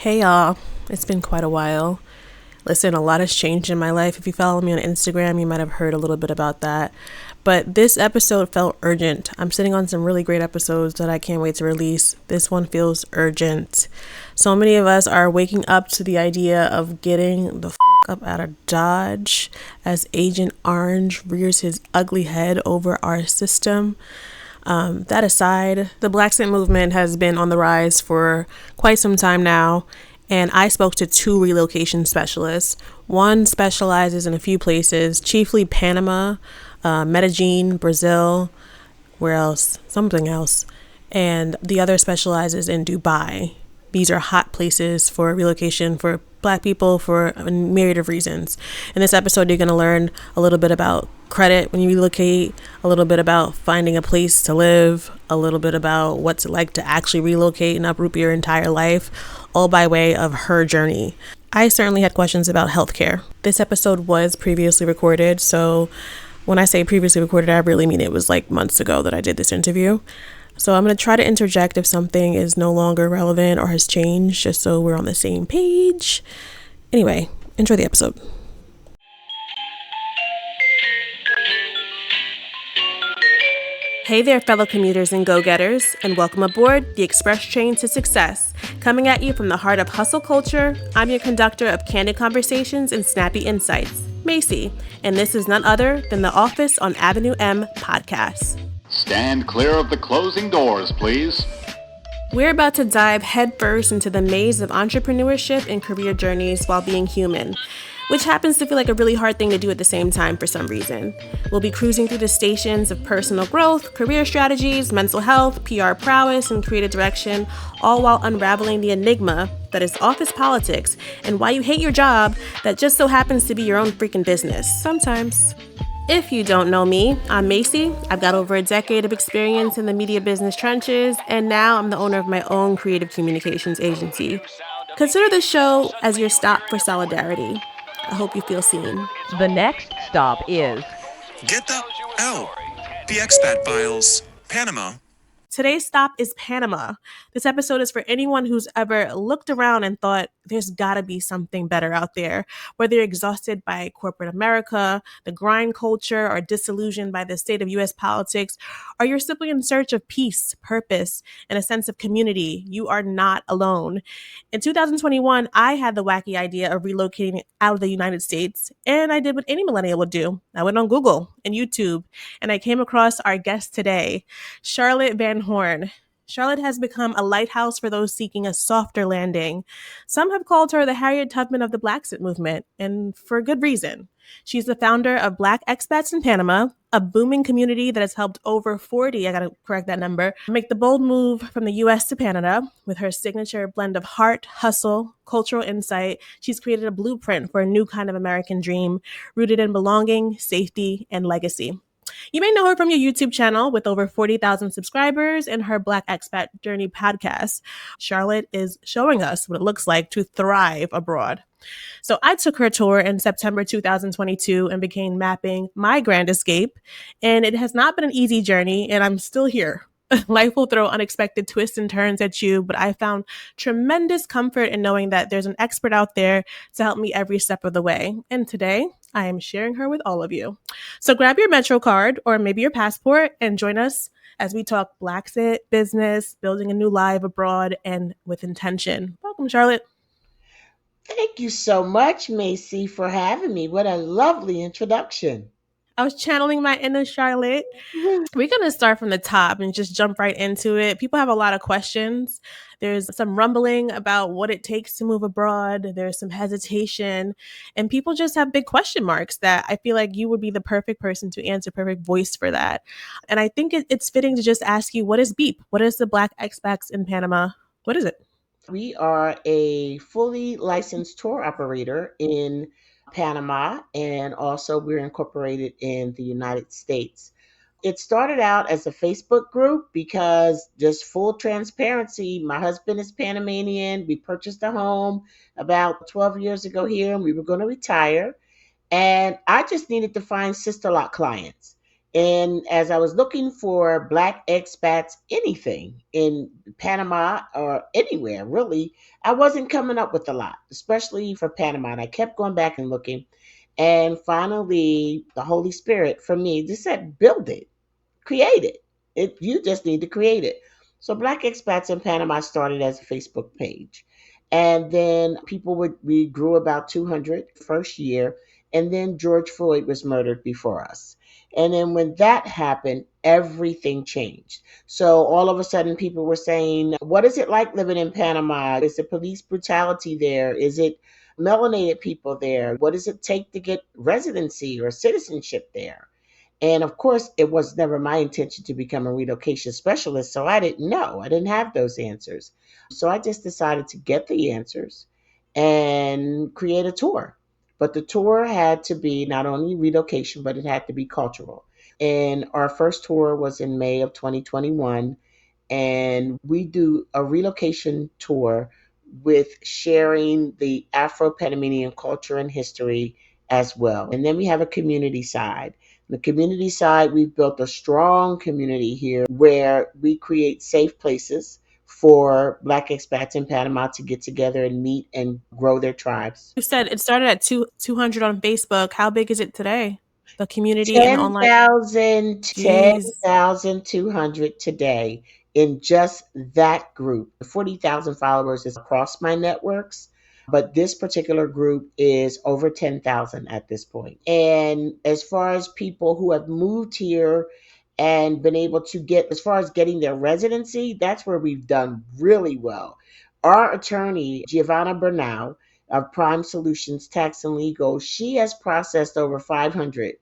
Hey y'all, it's been quite a while. Listen, a lot has changed in my life. If you follow me on Instagram, you might have heard a little bit about that. But this episode felt urgent. I'm sitting on some really great episodes that I can't wait to release. This one feels urgent. So many of us are waking up to the idea of getting the up out of Dodge as Agent Orange rears his ugly head over our system. That aside, the Blaxit movement has been on the rise for quite some time now, and I spoke to two relocation specialists. One specializes in a few places, chiefly Panama, Medellin, Brazil, where else? Something else. And the other specializes in Dubai. These are hot places for relocation for Black people for a myriad of reasons. In this episode, you're going to learn a little bit about credit when you relocate, a little bit about finding a place to live, a little bit about what's it like to actually relocate and uproot your entire life, all by way of her journey. I certainly had questions about healthcare. This episode was previously recorded, so when I say previously recorded, I really mean it was like months ago that I did this interview. So I'm going to try to interject if something is no longer relevant or has changed, just so we're on the same page. Anyway, enjoy the episode. Hey there, fellow commuters and go-getters, and welcome aboard the Express Train to Success. Coming at you from the heart of hustle culture, I'm your conductor of candid conversations and snappy insights, Macy, and this is none other than the Office on Avenue M podcast. Stand clear of the closing doors, please. We're about to dive headfirst into the maze of entrepreneurship and career journeys while being human, which happens to feel like a really hard thing to do at the same time for some reason. We'll be cruising through the stations of personal growth, career strategies, mental health, PR prowess, and creative direction, all while unraveling the enigma that is office politics and why you hate your job that just so happens to be your own freaking business sometimes. If you don't know me, I'm Macy. I've got over a decade of experience in the media business trenches, and now I'm the owner of my own creative communications agency. Consider this show as your stop for solidarity. I hope you feel seen. The next stop is... Get the... Oh, the Expat Files, Panama. Today's stop is Panama. This episode is for anyone who's ever looked around and thought there's gotta be something better out there. Whether you're exhausted by corporate America, the grind culture, or disillusioned by the state of U.S. politics, or you're simply in search of peace, purpose, and a sense of community, you are not alone. In 2021, I had the wacky idea of relocating out of the United States, and I did what any millennial would do. I went on Google and YouTube, and I came across our guest today, Charlotte Van Horn. Charlotte has become a lighthouse for those seeking a softer landing. Some have called her the Harriet Tubman of the Blaxit movement, and for good reason. She's the founder of Black Expats in Panama, a booming community that has helped over 40, I gotta correct that number, make the bold move from the US to Canada. With her signature blend of heart, hustle, cultural insight, she's created a blueprint for a new kind of American dream, rooted in belonging, safety, and legacy. You may know her from your YouTube channel with over 40,000 subscribers and her Black Expat Journey podcast. Charlotte is showing us what it looks like to thrive abroad. So I took her tour in September 2022 and began mapping my grand escape. And it has not been an easy journey, and I'm still here. Life will throw unexpected twists and turns at you, but I found tremendous comfort in knowing that there's an expert out there to help me every step of the way. And today, I am sharing her with all of you. So grab your Metro card or maybe your passport and join us as we talk Blaxit, business, building a new life abroad, and with intention. Welcome, Charlotte. Thank you so much, Macy, for having me. What a lovely introduction. I was channeling my inner Charlotte. We're going to start from the top and just jump right into it. People have a lot of questions. There's some rumbling about what it takes to move abroad. There's some hesitation, and people just have big question marks that I feel like you would be the perfect person to answer, perfect voice for that. And I think it's fitting to just ask you, what is BEEP? What is the Black Expats in Panama? What is it? We are a fully licensed tour operator in Panama, and also we're incorporated in the United States. It started out as a Facebook group because, just full transparency, my husband is Panamanian. We purchased a home about 12 years ago here, and we were going to retire. And I just needed to find sister lot clients. And as I was looking for Black expats anything in Panama or anywhere really, I wasn't coming up with a lot, especially for Panama. And I kept going back and looking. And finally, the Holy Spirit for me just said, build it, create it. You just need to create it. So Black Expats in Panama started as a Facebook page. And then we grew about 200 first year. And then George Floyd was murdered before us. And then when that happened, everything changed. So all of a sudden, people were saying, what is it like living in Panama? Is the police brutality there? Is it melanated people there? What does it take to get residency or citizenship there? And of course, it was never my intention to become a relocation specialist. So I didn't know. I didn't have those answers. So I just decided to get the answers and create a tour. But the tour had to be not only relocation, but it had to be cultural. And our first tour was in May of 2021. And we do a relocation tour with sharing the Afro Panamanian culture and history as well. And then we have a community side. The community side, we've built a strong community here where we create safe places for Black expats in Panama to get together and meet and grow their tribes. You said it started at 200 on Facebook. How big is it today? The community and the Ten online. thousand, ten Jeez. thousand two hundred today in just that group. 40,000 followers is across my networks, but this particular group is over 10,000 at this point. And as far as people who have moved here and been able to get, as far as getting their residency, that's where we've done really well. Our attorney, Giovanna Burnout of Prime Solutions Tax and Legal, she has processed over 500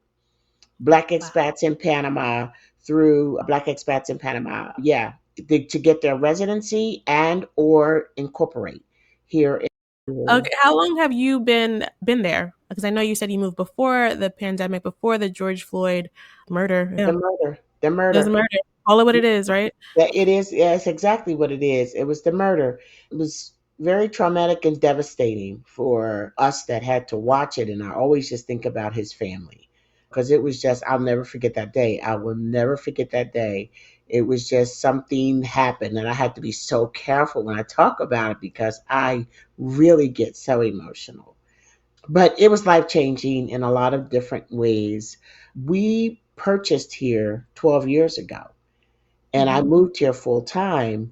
Black Wow. expats in Panama through Black Expats in Panama. Yeah, to get their residency and or incorporate here in. Okay, how long have you been there? Because I know you said you moved before the pandemic, before the George Floyd murder. The Yeah, murder. The it was a murder. murder. Call it what it is, right? That it is, yes, exactly what it is. It was the murder. It was very traumatic and devastating for us that had to watch it. And I always just think about his family because it was just, I'll never forget that day. I will never forget that day. It was just something happened. And I had to be so careful when I talk about it because I really get so emotional. But it was life changing in a lot of different ways. We purchased here 12 years ago and I Mm-hmm. moved here full time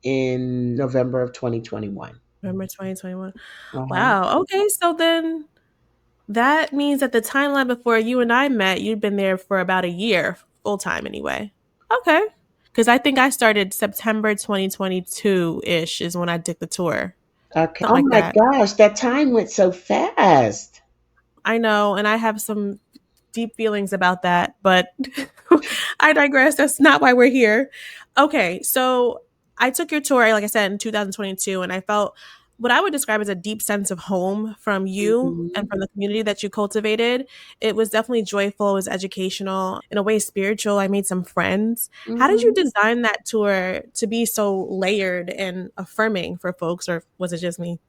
in November of 2021. November 2021. Uh-huh. Wow. Okay, so then that means that the timeline before you and I met, you'd been there for about a year, full time anyway. Okay. Because I think I started September 2022 ish is when I did the tour. Okay. Something Oh like my that. gosh, that time went so fast. I know. And I have some deep feelings about that, but I digress. That's not why we're here. Okay. So I took your tour, like I said, in 2022, and I felt what I would describe as a deep sense of home from you and Mhm. from the community that you cultivated. It was definitely joyful, it was educational, in a way spiritual. I made some friends. How did you Mhm. design that tour to be so layered and affirming for folks, or was it just me?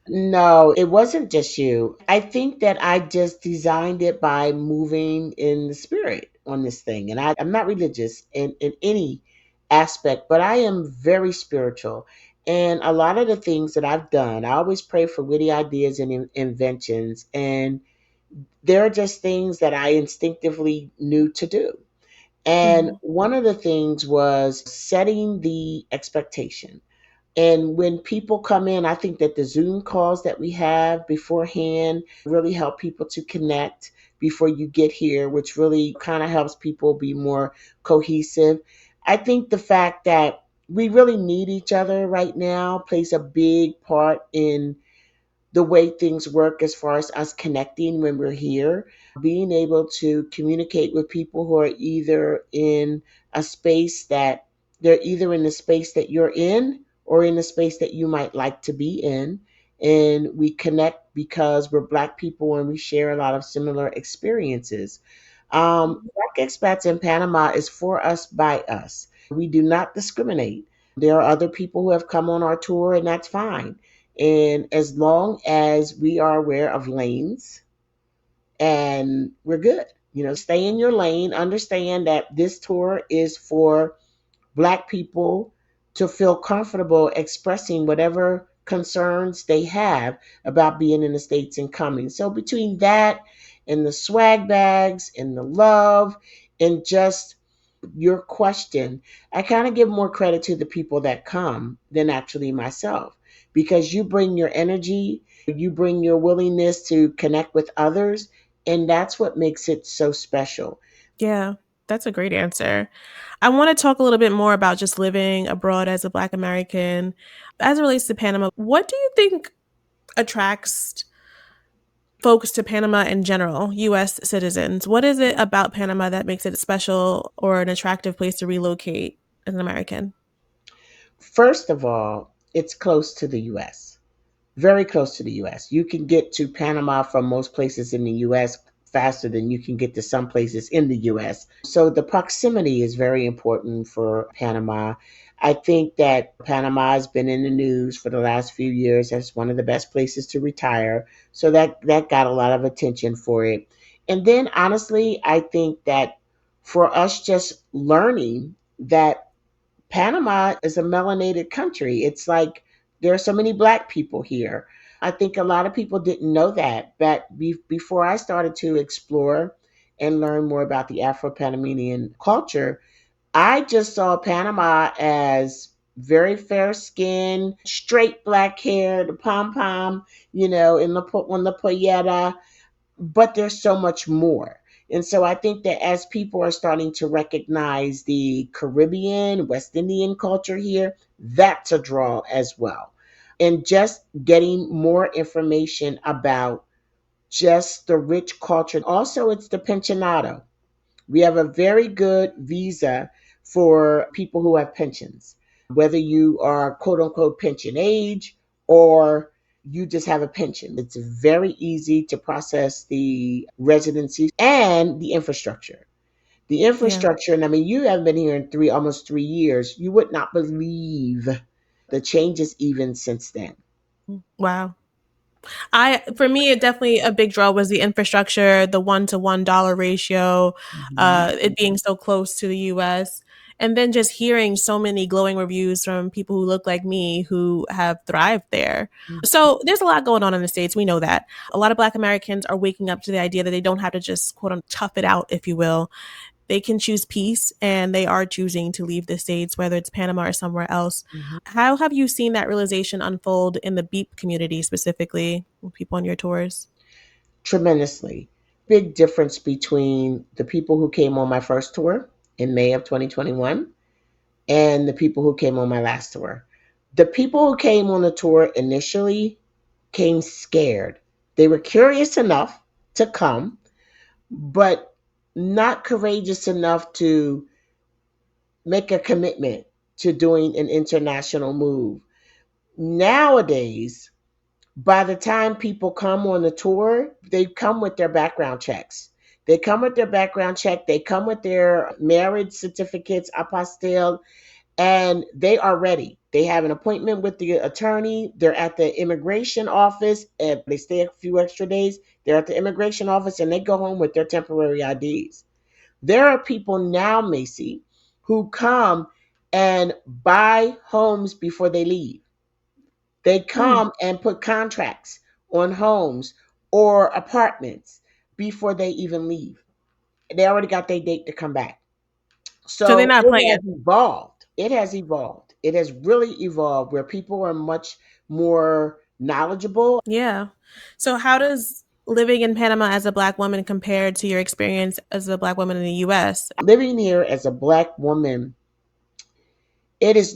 No, it wasn't just you. I think that I just designed it by moving in the spirit on this thing. And I'm not religious in any aspect, but I am very spiritual. And a lot of the things that I've done, I always pray for witty ideas and inventions. And they're just things that I instinctively knew to do. And Hmm. one of the things was setting the expectation. And when people come in, I think that the Zoom calls that we have beforehand really help people to connect before you get here, which really kind of helps people be more cohesive. I think the fact that we really need each other right now plays a big part in the way things work as far as us connecting when we're here, being able to communicate with people who are either in a space that they're either in the space that you're in or in the space that you might like to be in. And we connect because we're Black people and we share a lot of similar experiences. Black Expats in Panama is for us by us. We do not discriminate. There are other people who have come on our tour, and that's fine. And as long as we are aware of lanes and we're good. Stay in your lane. Understand that this tour is for Black people to feel comfortable expressing whatever concerns they have about being in the States and coming. So, between that and the swag bags and the love and just your question, I kind of give more credit to the people that come than actually myself, because you bring your energy, you bring your willingness to connect with others, and that's what makes it so special. Yeah, that's a great answer. I want to talk a little bit more about just living abroad as a Black American. As it relates to Panama, what do you think attracts folks to Panama in general, US citizens? What is it about Panama that makes it special or an attractive place to relocate as an American? First of all, it's close to the US, very close to the US. You can get to Panama from most places in the US faster than you can get to some places in the US. So the proximity is very important for Panama. I think that Panama has been in the news for the last few years as one of the best places to retire. So that got a lot of attention for it. And then honestly, I think that for us just learning that Panama is a melanated country. It's like there are so many Black people here. I think a lot of people didn't know that. But before I started to explore and learn more about the Afro Panamanian culture, I just saw Panama as very fair skin, straight black hair, the pom pom, in the on the pollera, but there's so much more. And so I think that as people are starting to recognize the Caribbean, West Indian culture here, that's a draw as well. And just getting more information about just the rich culture. Also, it's the pensionado. We have a very good visa for people who have pensions, whether you are quote unquote pension age or you just have a pension. It's very easy to process the residency and the infrastructure. The Yeah. infrastructure, and I mean, you have been here in almost 3 years. You would not believe the changes even since then. Wow. For me, it definitely a big draw was the infrastructure, the $1 to $1 ratio, Mhm. it being so close to the US. And then just hearing so many glowing reviews from people who look like me who have thrived there. So there's a lot going on in the States. We know that. A lot of Black Americans are waking up to the idea that they don't have to just, quote unquote, tough it out, if you will. They can choose peace and they are choosing to leave the States, whether it's Panama or somewhere else. Mhm. How have you seen that realization unfold in the Beep community specifically, with people on your tours? Tremendously. Big difference between the people who came on my first tour in May of 2021 and the people who came on my last tour. The people who came on the tour initially came scared. They were curious enough to come, but not courageous enough to make a commitment to doing an international move. Nowadays, by the time people come on the tour, they come with their background checks. They come with their background check. They come with their marriage certificates, apostille, and they are ready. They have an appointment with the attorney. They're at the immigration office and they stay a few extra days. They're at the immigration office and they go home with their temporary IDs. There are people now, Macy, who come and buy homes before they leave. They Mm. come and put contracts on homes or apartments before they even leave. They already got their date to come back. So they're So not it playing. has evolved. It has evolved. It has really evolved where people are much more knowledgeable. Yeah. So how does living in Panama as a Black woman compare to your experience as a Black woman in the US? Living here as a Black woman, it is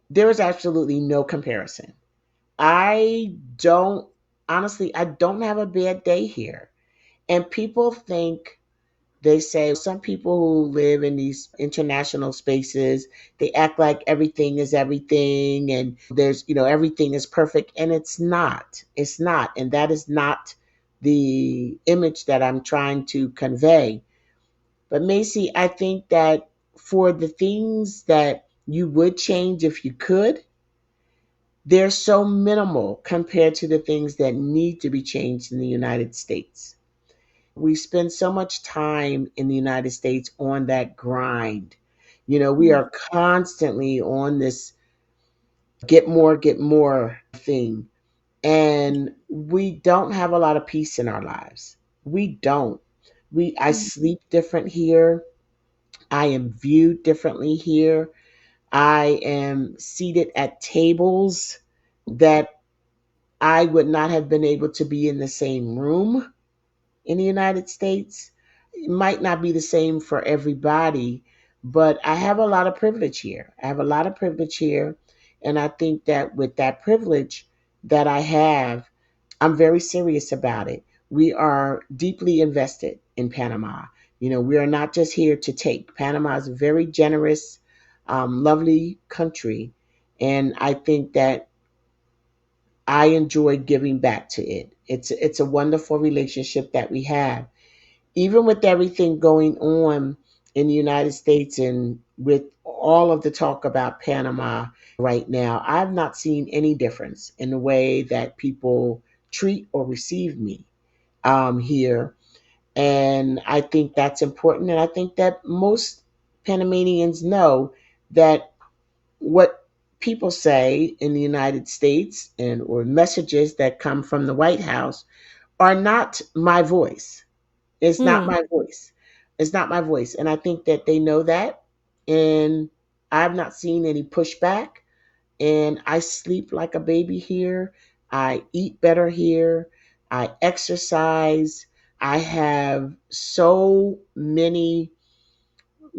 there is absolutely no comparison. I don't, honestly, I don't have a bad day here. And people think, they say some people who live in these international spaces, they act like everything is everything and everything is perfect. And it's not. It's not. And that is not the image that I'm trying to convey. But Macy, I think that for the things that you would change if you could, they're so minimal compared to the things that need to be changed in the United States. We spend so much time in the United States on that grind. We are constantly on this get more thing. And we don't have a lot of peace in our lives. We don't. I Mm. sleep different here. I am viewed differently here. I am seated at tables that I would not have been able to be in the same room in the United States. It might not be the same for everybody, but I have a lot of privilege here. I have a lot of privilege here. And I think that with that privilege that I have, I'm very serious about it. We are deeply invested in Panama. We are not just here to take. Panama is a very generous, lovely country. And I think that I enjoy giving back to it. It's a wonderful relationship that we have. Even with everything going on in the United States and with all of the talk about Panama right now, I've not seen any difference in the way that people treat or receive me here. And I think that's important. And I think that most Panamanians know that what people say in the United States and or messages that come from the White House are not my voice. It's not Mm. my voice. It's not my voice. And I think that they know that. And I've not seen any pushback. And I sleep like a baby here. I eat better here. I exercise. I have so many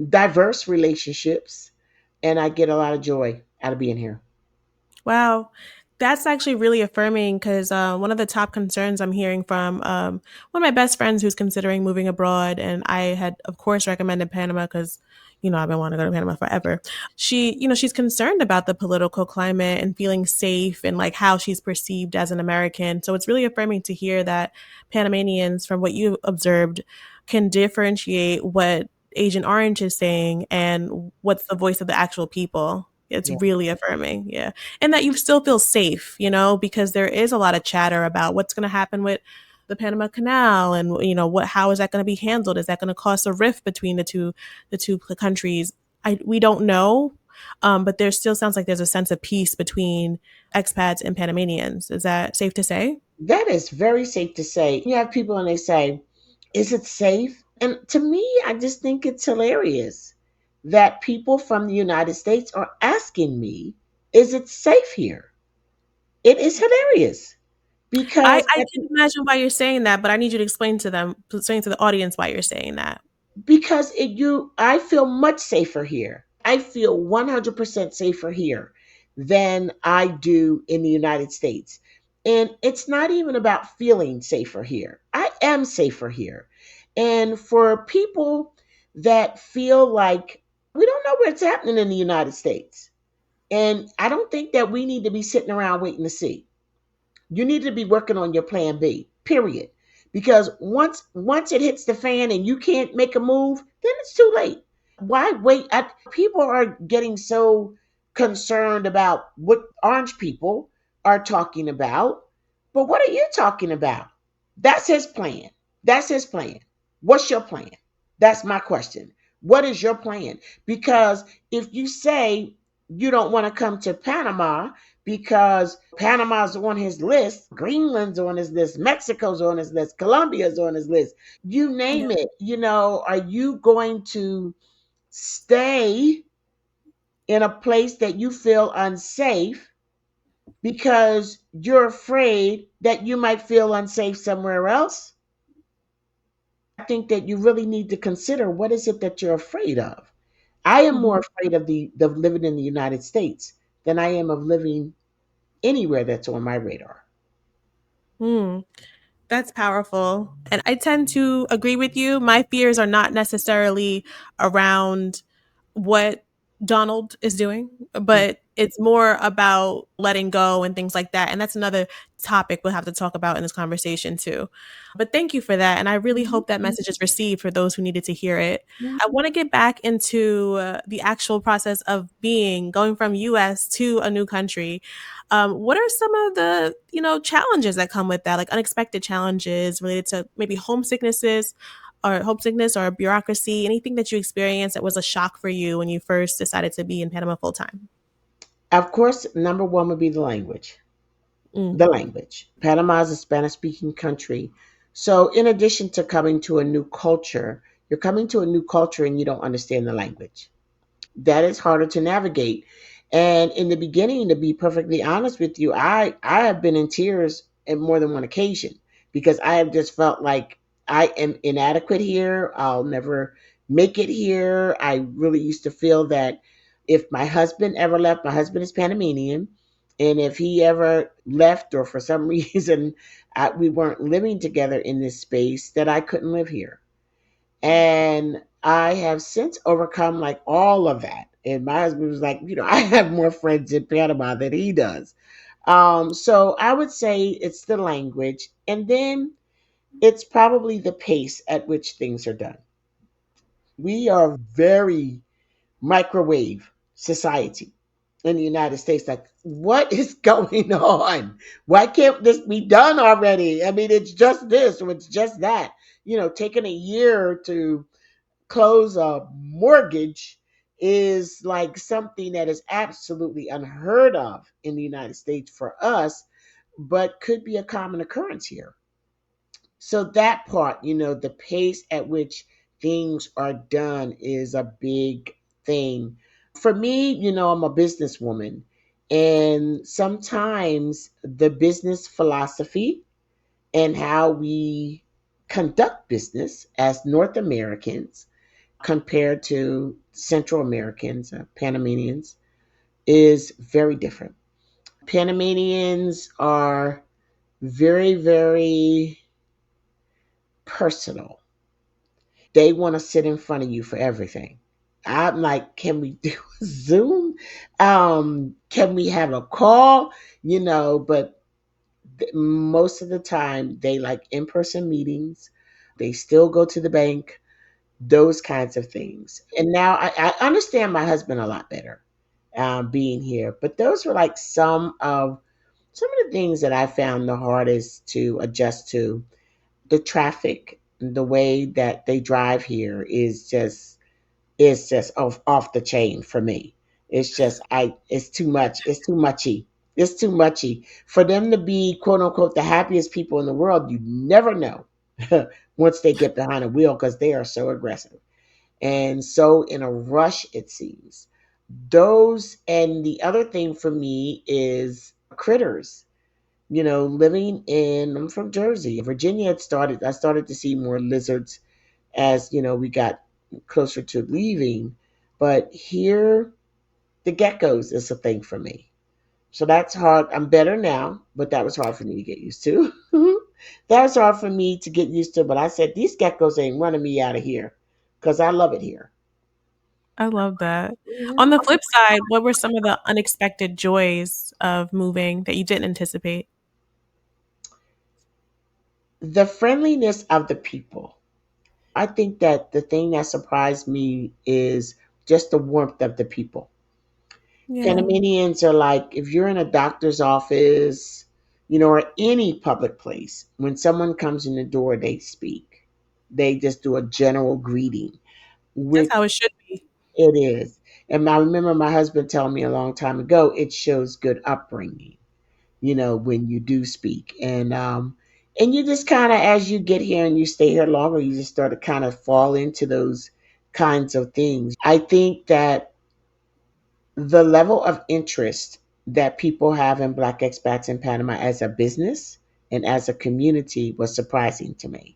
diverse relationships. And I get a lot of joy out of being here. Wow. That's actually really affirming because one of the top concerns I'm hearing from one of my best friends who's considering moving abroad, and I had, of course, recommended Panama because, I've been wanting to go to Panama forever. She's concerned about the political climate and feeling safe and like how she's perceived as an American. So it's really affirming to hear that Panamanians, from what you observed, can differentiate what Agent Orange is saying and what's the voice of the actual people. It's Yeah. really affirming. Yeah. And that you still feel safe, because there is a lot of chatter about what's going to happen with the Panama Canal and how is that going to be handled? Is that going to cause a rift between the two countries? We don't know. But there still sounds like there's a sense of peace between expats and Panamanians. Is that safe to say? That is very safe to say. You have people and they say, is it safe? And to me, I just think it's hilarious that people from the United States are asking me, is it safe here? It is hilarious I, because I can imagine why you're saying that, but I need you to explain to the audience why you're saying that. I feel much safer here. I feel 100% safer here than I do in the United States. And it's not even about feeling safer here. I am safer here. And for people that feel like we don't know what's happening in the United States, and I don't think that we need to be sitting around waiting to see. You need to be working on your plan B, period. Because once it hits the fan and you can't make a move, then it's too late. Why wait? People are getting so concerned about what orange people are talking about. But what are you talking about? That's his plan. That's his plan. What's your plan? That's my question. What is your plan? Because if you say you don't want to come to Panama because Panama's on his list, Greenland's on his list, Mexico's on his list, Colombia's on his list, you Yeah. name it, are you going to stay in a place that you feel unsafe because you're afraid that you might feel unsafe somewhere else? I think that you really need to consider what is it that you're afraid of. I am more Mhm. afraid of the living in the United States than I am of living anywhere that's on my radar. Mm. That's powerful. And I tend to agree with you. My fears are not necessarily around what Donald is doing, but it's more about letting go and things like that. And that's another topic we'll have to talk about in this conversation too. But thank you for that. And I really Mhm. hope that message is received for those who needed to hear it. Mhm. I want to get back into the actual process of going from US to a new country. What are some of the, challenges that come with that, like unexpected challenges related to maybe homesickness or bureaucracy, anything that you experienced that was a shock for you when you first decided to be in Panama full time? Of course, number one would be the language. Mm. The language. Panama is a Spanish speaking country. So, in addition to coming to a new culture, you're coming to a new culture and you don't understand the language. That is harder to navigate. And in the beginning, to be perfectly honest with you, I have been in tears at more than one occasion because I have just felt like I am inadequate here. I'll never make it here. I really used to feel that if my husband ever left, my husband is Panamanian, and if he ever left or for some reason we weren't living together in this space, that I couldn't live here. And I have since overcome like all of that. And my husband was like, I have more friends in Panama than he does. So I would say it's the language. And then it's probably the pace at which things are done. We are very microwave society in the United States. Like, what is going on? Why can't this be done already? I mean, it's just this or it's just that. Taking a year to close a mortgage is like something that is absolutely unheard of in the United States for us, but could be a common occurrence here. So that part, the pace at which things are done is a big thing. For me, I'm a businesswoman, and sometimes the business philosophy and how we conduct business as North Americans compared to Central Americans, Panamanians, is very different. Panamanians are very, very personal. They want to sit in front of you for everything. I'm like, can we do a Zoom? Can we have a call? But most of the time they like in person meetings. They still go to the bank, those kinds of things. And now I understand my husband a lot better being here. But those were like some of the things that I found the hardest to adjust to. The traffic, the way that they drive here is just off the chain for me. It's just it's too much. It's too muchy. It's too muchy. For them to be quote unquote the happiest people in the world, you never know once they get behind a wheel because they are so aggressive and so in a rush, it seems. Those and the other thing for me is critters. Living in I'm from Jersey. Virginia I started to see more lizards as, we got closer to leaving. But here the geckos is a thing for me. So that's hard. I'm better now, but that was hard for me to get used to. That was hard for me to get used to, but I said these geckos ain't running me out of here because I love it here. I love that. On Mhm. the flip side, what were some of the unexpected joys of moving that you didn't anticipate? The friendliness of the people. I think that the thing that surprised me is just the warmth of the people. Yeah, Panamanians are like, if you're in a doctor's office, or any public place, when someone comes in the door, they speak. They just do a general greeting, that's which how it should be. it is. And I remember my husband telling me a long time ago, it shows good upbringing, when you do speak. And you just kind of as you get here and you stay here longer, you just start to kind of fall into those kinds of things. I think that the level of interest that people have in Black expats in Panama as a business and as a community was surprising to me.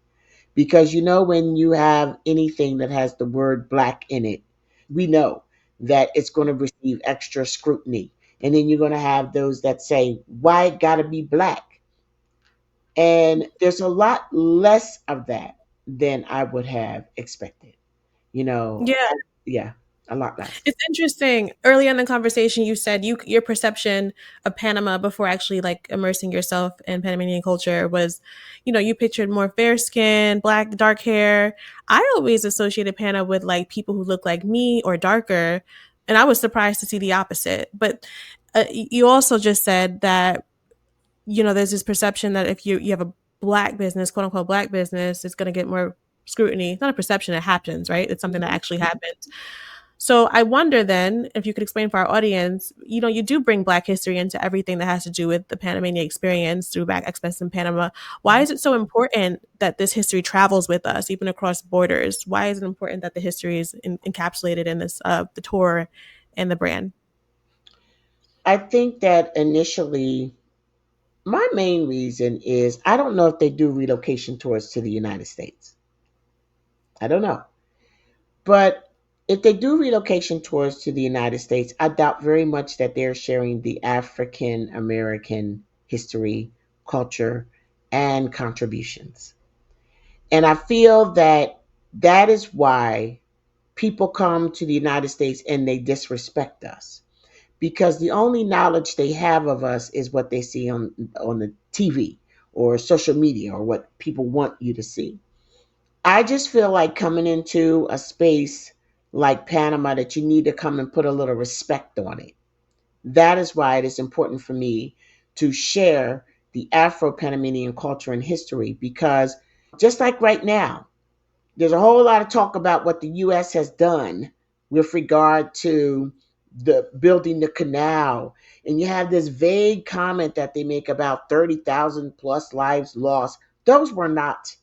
Because when you have anything that has the word black in it, we know that it's going to receive extra scrutiny. And then you're going to have those that say, why it got to be black? And there's a lot less of that than I would have expected. You know, Yeah, yeah. a lot less. It's interesting. Early in the conversation, you said your perception of Panama before actually like immersing yourself in Panamanian culture was, you pictured more fair skin, black, dark hair. I always associated Panama with like people who look like me or darker, and I was surprised to see the opposite. But you also just said that there's this perception that if you have a black business, quote unquote black business, it's going to get more scrutiny. It's not a perception; it happens, right? It's something that Mhm. actually happens. So I wonder then if you could explain for our audience, you do bring Black history into everything that has to do with the Panamanian experience through Black Expats in Panama. Why Mhm. is it so important that this history travels with us, even across borders? Why is it important that the history is encapsulated in this, the tour and the brand? I think that initially, my main reason is I don't know if they do relocation tours to the United States. I don't know. But if they do relocation tours to the United States, I doubt very much that they're sharing the African American history, culture, and contributions. And I feel that that is why people come to the United States and they disrespect us, because the only knowledge they have of us is what they see on the TV or social media or what people want you to see. I just feel like coming into a space like Panama that you need to come and put a little respect on it. That is why it is important for me to share the Afro Panamanian culture and history, because just like right now, there's a whole lot of talk about what the US has done with regard to the building the canal. And you have this vague comment that they make about 30,000 plus lives lost. Those were not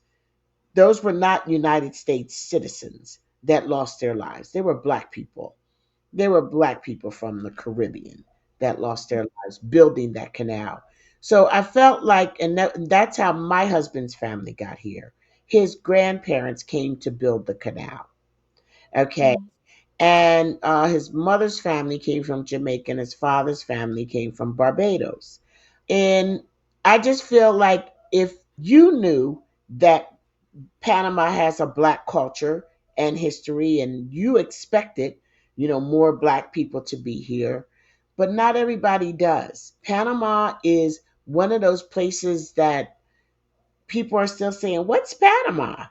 United States citizens that lost their lives. They were black people. They were black people from the Caribbean that lost their lives building that canal. So I felt like, and that's how my husband's family got here. His grandparents came to build the canal. Okay. Mm. And his mother's family came from Jamaica, and his father's family came from Barbados. And I just feel like if you knew that Panama has a black culture and history, and you expected, more black people to be here, but not everybody does. Panama is one of those places that people are still saying, "What's Panama?"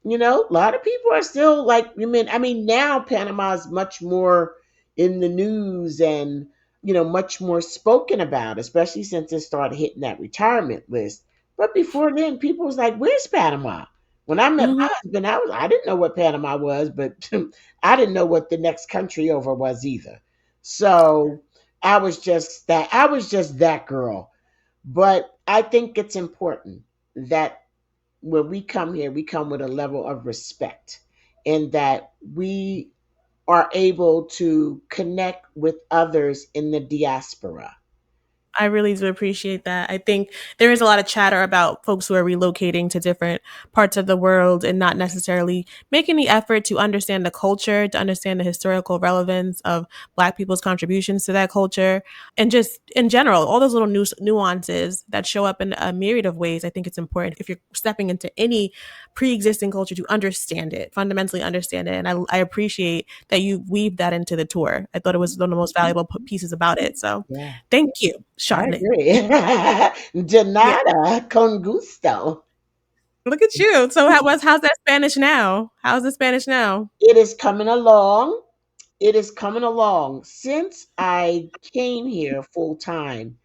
A lot of people are still like, I mean, now Panama is much more in the news and, much more spoken about, especially since it started hitting that retirement list. But before then, people was like, "Where's Panama?" When I met Mhm. my husband, I didn't know what Panama was, but I didn't know what the next country over was either. So I was just that girl. But I think it's important that when we come here, we come with a level of respect, and that we are able to connect with others in the diaspora. I really do appreciate that. I think there is a lot of chatter about folks who are relocating to different parts of the world and not necessarily making the effort to understand the culture, to understand the historical relevance of Black people's contributions to that culture, and just in general, all those little nuances that show up in a myriad of ways. I think it's important if you're stepping into any pre existing culture to understand it, fundamentally understand it. And I appreciate that you weave that into the tour. I thought it was one of the most valuable pieces about it. So, Yeah, thank you, I Charlotte. agree. Yeah. Janata con gusto. Look at you. So how's that Spanish now? How's the Spanish now? It is coming along. It is coming along. Since I came here full time,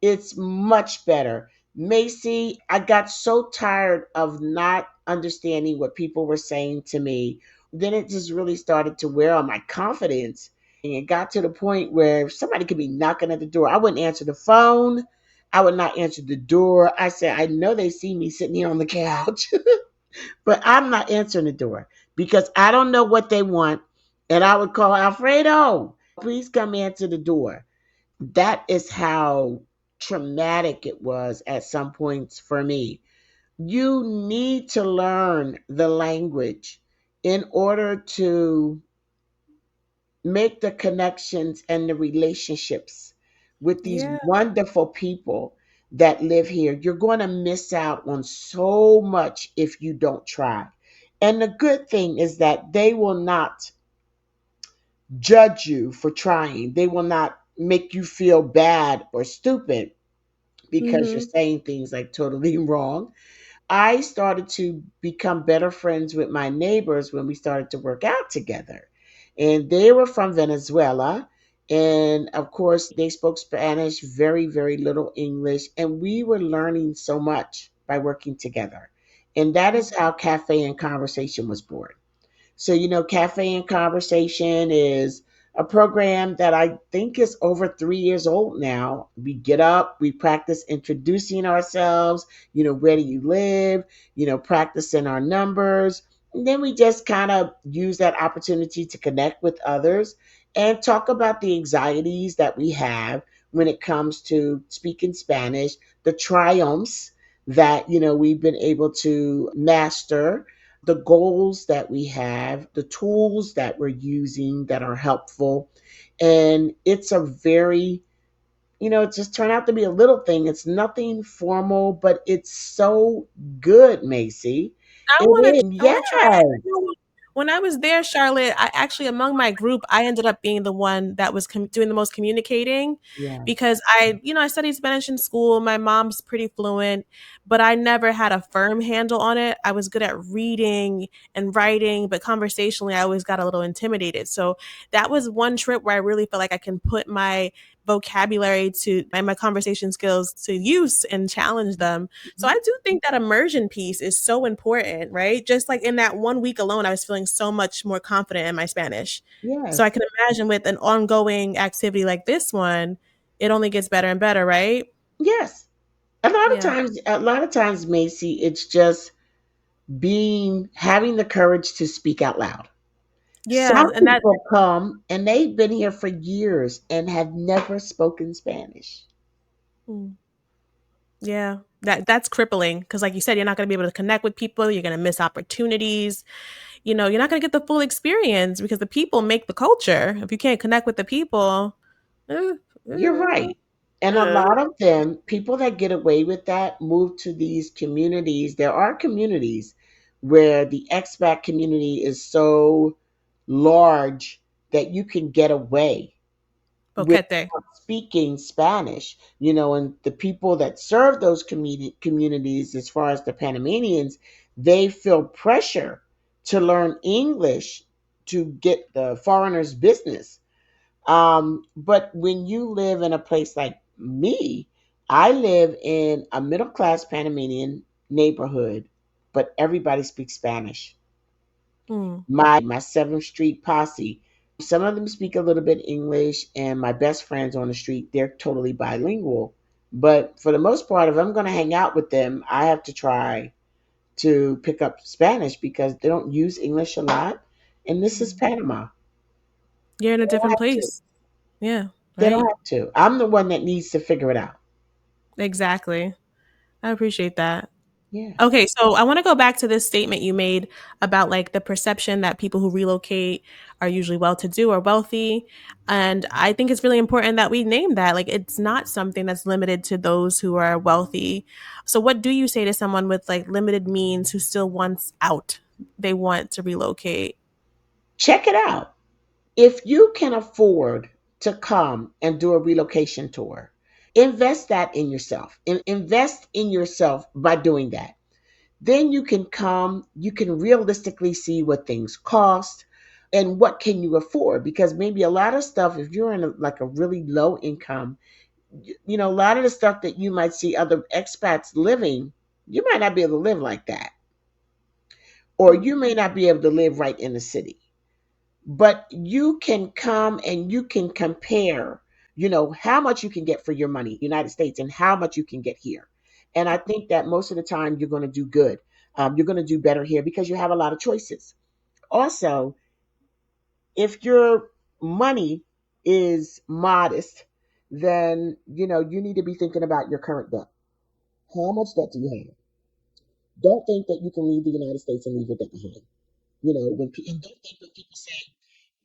it's much better. Macy, I got so tired of not understanding what people were saying to me. Then it just really started to wear on my confidence. And it got to the point where somebody could be knocking at the door. I wouldn't answer the phone. I would not answer the door. I said, I know they see me sitting here on the couch, but I'm not answering the door because I don't know what they want. And I would call Alfredo, please come answer the door. That is how traumatic it was at some points for me. You need to learn the language in order to make the connections and the relationships with these Yeah. wonderful people that live here. You're going to miss out on so much if you don't try. And the good thing is that they will not judge you for trying. They will not make you feel bad or stupid because you're Mm-hmm. saying things like totally wrong. I started to become better friends with my neighbors when we started to work out together. And they were from Venezuela. And of course, they spoke Spanish, very, very little English. And we were learning so much by working together. And that is how Cafe and Conversation was born. So, Cafe and Conversation is a program that I think is over 3 years old now. We get up, we practice introducing ourselves, where do you live, practicing our numbers. And then we just kind of use that opportunity to connect with others and talk about the anxieties that we have when it comes to speaking Spanish, the triumphs that, we've been able to master, the goals that we have, the tools that we're using that are helpful. And it's a very, it just turned out to be a little thing. It's nothing formal, but it's so good, Macy. I It want to. is. I want to try it. Yes. When I was there, Charlotte, I actually among my group, I ended up being the one that was doing the most communicating Yes. because I studied Spanish in school. My mom's pretty fluent, but I never had a firm handle on it. I was good at reading and writing, but conversationally, I always got a little intimidated. So that was one trip where I really felt like I can put my vocabulary to and my conversation skills to use and challenge them. So I do think that immersion piece is so important, right? Just like in that 1 week alone, I was feeling so much more confident in my Spanish. So I Yes. can imagine with an ongoing activity like this one, it only gets better and better, right? Yes. Yeah. A lot of times, Macy, it's just having the courage to speak out loud. Yeah. Some And that, people come and they've been here for years and have never spoken Spanish. mm, yeah, that's crippling because, like you said, you're not going to be able to connect with people. You're going to miss opportunities. You're not going to get the full experience because the people make the culture. If you can't connect with the people, uh, You're uh, right. And a uh, lot of them, people that get away with that, move to these communities. There are communities where the expat community is so large that you can get away with boquete. speaking Spanish, and the people that serve those communities, as far as the Panamanians, they feel pressure to learn English to get the foreigners' business. But when you live in a place like me, I live in a middle class Panamanian neighborhood, but everybody speaks Spanish. Mm. My 7th Street posse, some of them speak a little bit English, and my best friends on the street, they're totally bilingual. But for the most part, if I'm going to hang out with them, I have to try to pick up Spanish because they don't use English a lot. And this is Panama. You're in a They don't different have to. place. Yeah, They don't right. have to. I'm the one that needs to figure it out. Exactly. I appreciate that. Yeah. Okay, so I want to go back to this statement you made about like the perception that people who relocate are usually well to do or wealthy. And I think it's really important that we name that. Like, it's not something that's limited to those who are wealthy. So, what do you say to someone with like limited means who still wants out? They want to relocate. Check it out. If you can afford to come and do a relocation tour, invest that in yourself. Invest in yourself by doing that. Then you can come, you can realistically see what things cost and what can you afford, because maybe a lot of stuff, if you're in like a really low income, a lot of the stuff that you might see other expats living, you might not be able to live like that, or you may not be able to live right in the city. But you can come and you can compare, how much you can get for your money United States and how much you can get here. And I think that most of the time you're going to do good. You're going to do better here because you have a lot of choices. Also, if your money is modest, then you need to be thinking about your current debt. How much debt do you have? Don't think that you can leave the United States and leave your debt behind. And don't think when people say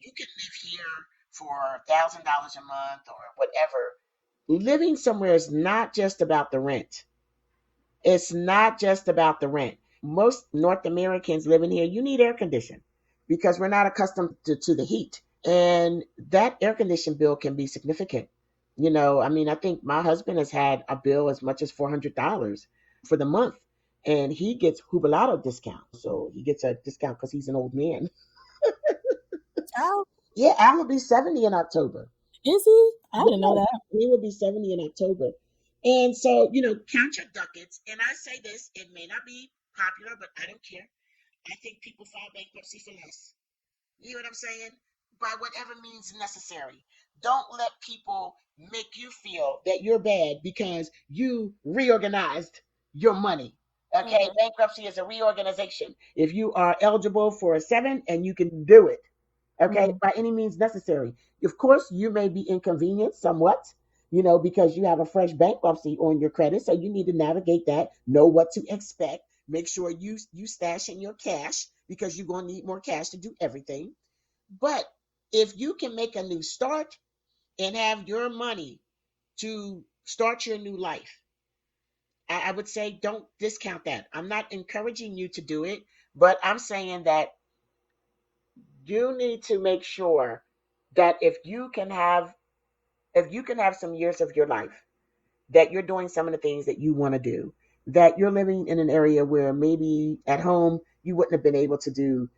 you can live here for $1,000 a month or whatever. Living somewhere is not just about the rent. It's not just about the rent. Most North Americans living here, you need air conditioning because we're not accustomed to the heat. And that air conditioning bill can be significant. I mean, I think my husband has had a bill as much as $400 for the month, and he gets jubilado discount. So he gets a discount because he's an old man. Oh, Yeah, Al will be 70 in October. is he? I didn't know Yeah, that. he will be 70 in October. And so, count your ducats. And I say this, it may not be popular, but I don't care. I think people file bankruptcy for less. You know what I'm saying? By whatever means necessary. Don't let people make you feel that you're bad because you reorganized your money. Okay, Mhm. bankruptcy is a reorganization. If you are eligible for a seven and you can do it, okay, Mhm. by any means necessary. Of course, you may be inconvenienced somewhat, because you have a fresh bankruptcy on your credit, so you need to navigate that, know what to expect, make sure you stash in your cash because you're going to need more cash to do everything. But if you can make a new start and have your money to start your new life, I would say don't discount that. I'm not encouraging you to do it, but I'm saying that you need to make sure that if you can have some years of your life that you're doing some of the things that you want to do, that you're living in an area where maybe at home you wouldn't have been able to do,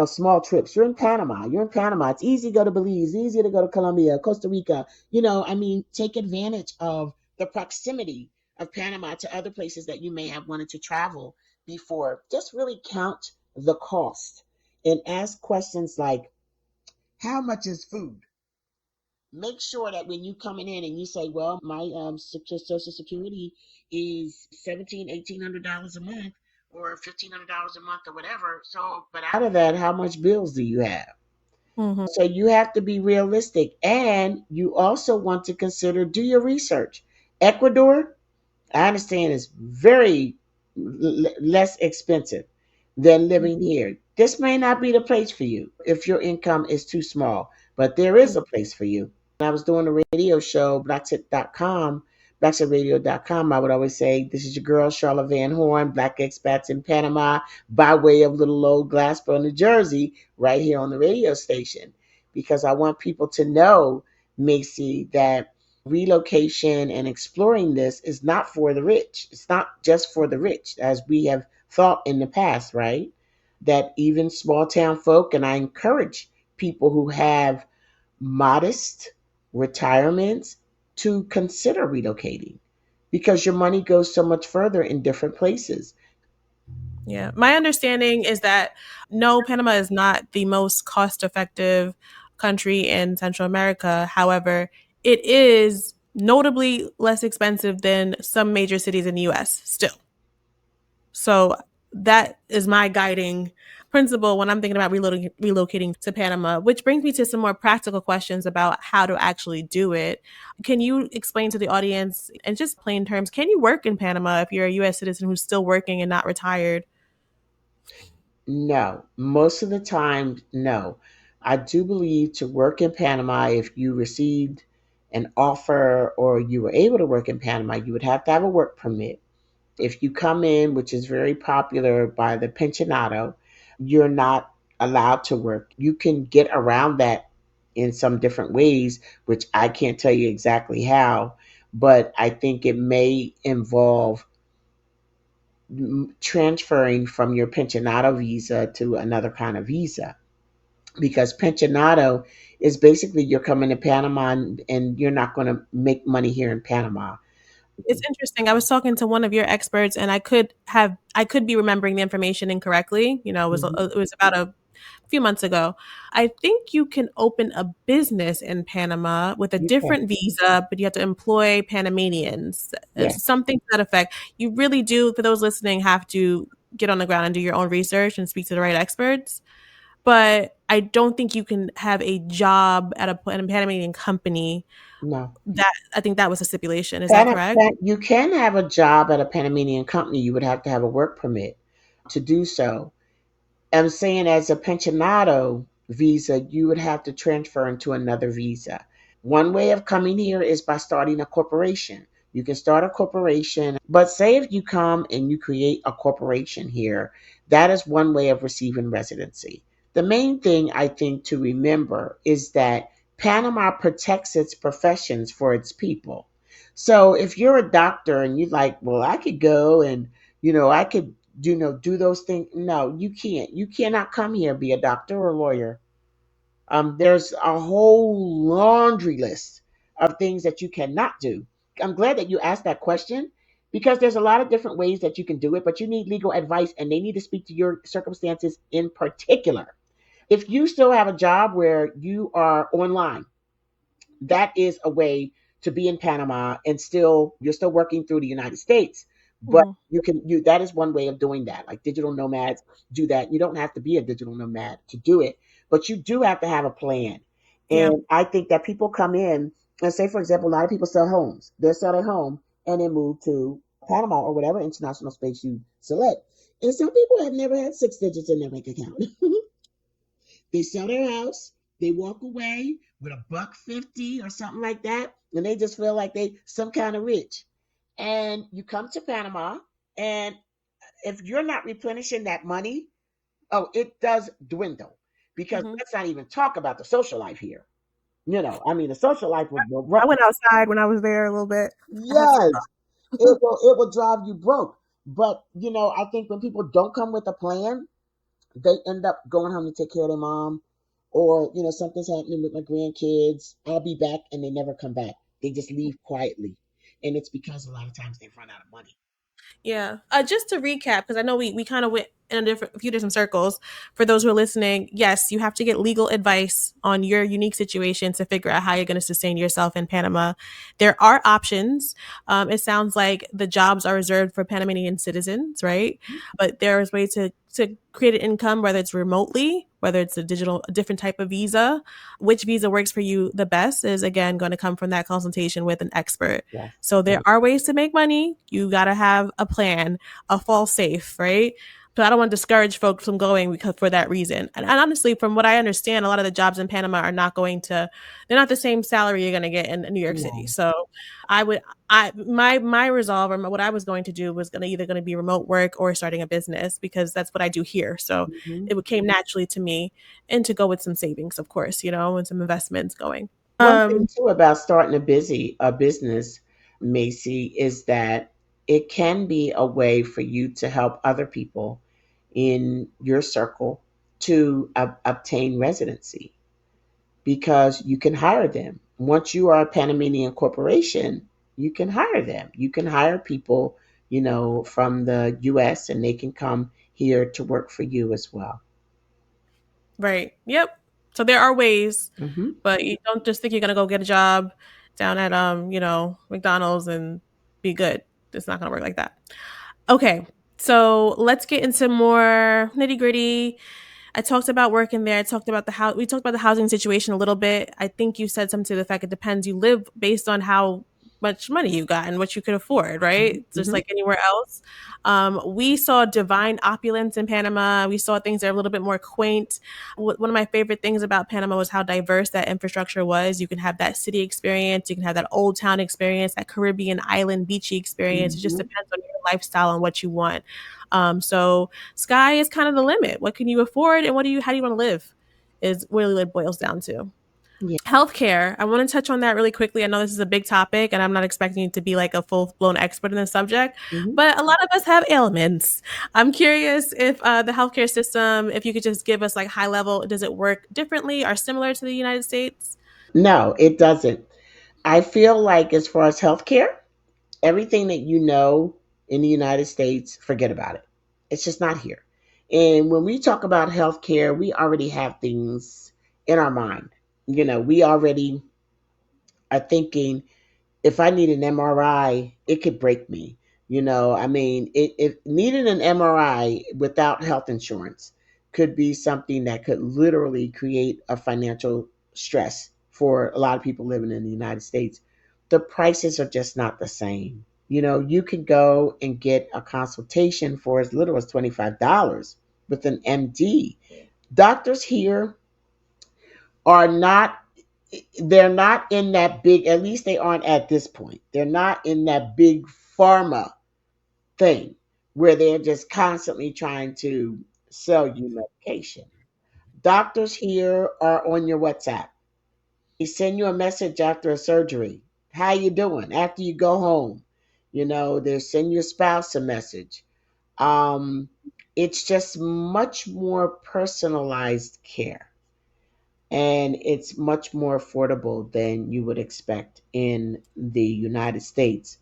small trips. You're in Panama. You're in Panama. It's easy to go to Belize, easy to go to Colombia, Costa Rica. I mean, take advantage of the proximity of Panama to other places that you may have wanted to travel before. Just really count the cost and ask questions like, how much is food? Make sure that when you coming in and you say, well, my social security is 1,700 $1,800 a month or $1,500 a month or whatever. So, but out of that, how much bills do you have? Mhm. So you have to be realistic, and you also want to consider, do your research. Ecuador, I understand, is very less expensive than living here. This may not be the place for you if your income is too small, but there is a place for you. I was doing a radio show, Blaxit.com, BlaxitRadio.com. I would always say, this is your girl, Charlotte Van Horn, Black Expats in Panama, by way of little old Glassboro, New Jersey, right here on the radio station. Because I want people to know, Macy, that relocation and exploring this is not for the rich. It's not just for the rich, as we have thought in the past, right? That even small town folk, and I encourage people who have modest retirements to consider relocating because your money goes so much further in different places. Yeah. My understanding is that no, Panama is not the most cost effective country in Central America. However, it is notably less expensive than some major cities in the US still. So that is my guiding principle when I'm thinking about relocating to Panama, which brings me to some more practical questions about how to actually do it. Can you explain to the audience, in just plain terms, can you work in Panama if you're a US citizen who's still working and not retired? No, most of the time, no. I do believe to work in Panama, if you received an offer or you were able to work in Panama, you would have to have a work permit. If you come in, which is very popular by the pensionado, you're not allowed to work. You can get around that in some different ways, which I can't tell you exactly how, but I think it may involve transferring from your pensionado visa to another kind of visa, because pensionado is basically you're coming to Panama and you're not going to make money here in Panama. It's interesting. I was talking to one of your experts, and I could be remembering the information incorrectly. Mhm. It was about a few months ago. I think you can open a business in Panama with a You can. different visa, but you have to employ Panamanians. Yes. Something to that effect. You really do, for those listening, have to get on the ground and do your own research and speak to the right experts. But I don't think you can have a job at a Panamanian company. No. That I think that was a stipulation. Is that correct? You can have a job at a Panamanian company. You would have to have a work permit to do so. I'm saying as a pensionado visa, you would have to transfer into another visa. One way of coming here is by starting a corporation. You can start a corporation, but say if you come and you create a corporation here, that is one way of receiving residency. The main thing I think to remember is that Panama protects its professions for its people. So if you're a doctor and you're like, well, I could go and, I could, do those things. No, you can't. You cannot come here and be a doctor or a lawyer. There's a whole laundry list of things that you cannot do. I'm glad that you asked that question because there's a lot of different ways that you can do it, but you need legal advice and they need to speak to your circumstances in particular. If you still have a job where you are online, that is a way to be in Panama and still you're still working through the United States. But Hmm. you that is one way of doing that. Like digital nomads do that. You don't have to be a digital nomad to do it, but you do have to have a plan. Yeah. And I think that people come in and say, for example, a lot of people sell homes. They sell their home and then move to Panama or whatever international space you select. And some people have never had 6 digits in their bank account. They sell their house, they walk away with $1.50 or something like that, and they just feel like they some kind of rich. And you come to Panama, and if you're not replenishing that money, oh, it does dwindle. Because Hmm. let's not even talk about the social life here. I mean, the social life will I run. went outside when I was there a little bit. I had some. Yes, it will drive you broke. But I think when people don't come with a plan, they end up going home to take care of their mom, or something's happening with my grandkids. I'll be back, and they never come back. They just leave quietly, and it's because a lot of times they've run out of money. Yeah. Just to recap, because I know we kind of went in a few different circles. For those who are listening, yes, you have to get legal advice on your unique situation to figure out how you're going to sustain yourself in Panama. There are options. It sounds like the jobs are reserved for Panamanian citizens, right? But there's ways to create an income, whether it's remotely, whether it's a different type of visa. Which visa works for you the best is again going to come from that consultation with an expert. Yes. So there are ways to make money. You got to have a plan, a fall safe, right? But I don't want to discourage folks from going because for that reason. And honestly, from what I understand, a lot of the jobs in Panama are not going to, they're not the same salary you're going to get in New York City. No. So I would, my resolve or what I was going to do was going to either going to be remote work or starting a business because that's what I do here. So Hmm. it came naturally to me and to go with some savings, of course, and some investments going. One thing too about starting a business, Macy, is that it can be a way for you to help other people in your circle to obtain residency because you can hire them. Once you are a Panamanian corporation, you can hire them. You can hire people, from the US and they can come here to work for you as well. Right. Yep. So there are ways, Hmm. but you don't just think you're gonna go get a job down at McDonald's and be good. It's not gonna work like that. Okay. So let's get into more nitty gritty. I talked about working there. I talked about the house. We talked about the housing situation a little bit. I think you said something to the fact it depends. You live based on how much money you got and what you could afford, right? Just Hmm. like anywhere else. We saw divine opulence in Panama. We saw things that are a little bit more quaint. One of my favorite things about Panama was how diverse that infrastructure was. You can have that city experience, you can have that old town experience, that Caribbean island beachy experience. It just Hmm. depends on your lifestyle and what you want. So sky is kind of the limit. What can you afford, and how do you want to live? Is really what it boils down to. Yeah. Healthcare. I want to touch on that really quickly. I know this is a big topic, and I'm not expecting you to be like a full blown expert in the subject, Hmm. but a lot of us have ailments. I'm curious if the healthcare system, if you could just give us like high level, does it work differently or similar to the United States? No, it doesn't. I feel like as far as healthcare, everything that you know in the United States, forget about it. It's just not here. And when we talk about healthcare, we already have things in our mind. We already are thinking if I need an MRI, it could break me. I mean, if needing an MRI without health insurance could be something that could literally create a financial stress for a lot of people living in the United States. The prices are just not the same. You could go and get a consultation for as little as $25 with an MD. Doctors here are not they're not in that big, at least they aren't at this point, they're not in that big pharma thing where they're just constantly trying to sell you medication. Doctors here are on your WhatsApp. They send you a message after a surgery. How you doing? After you go home, they send your spouse a message. Um, it's just much more personalized care, and it's much more affordable than you would expect in the United States.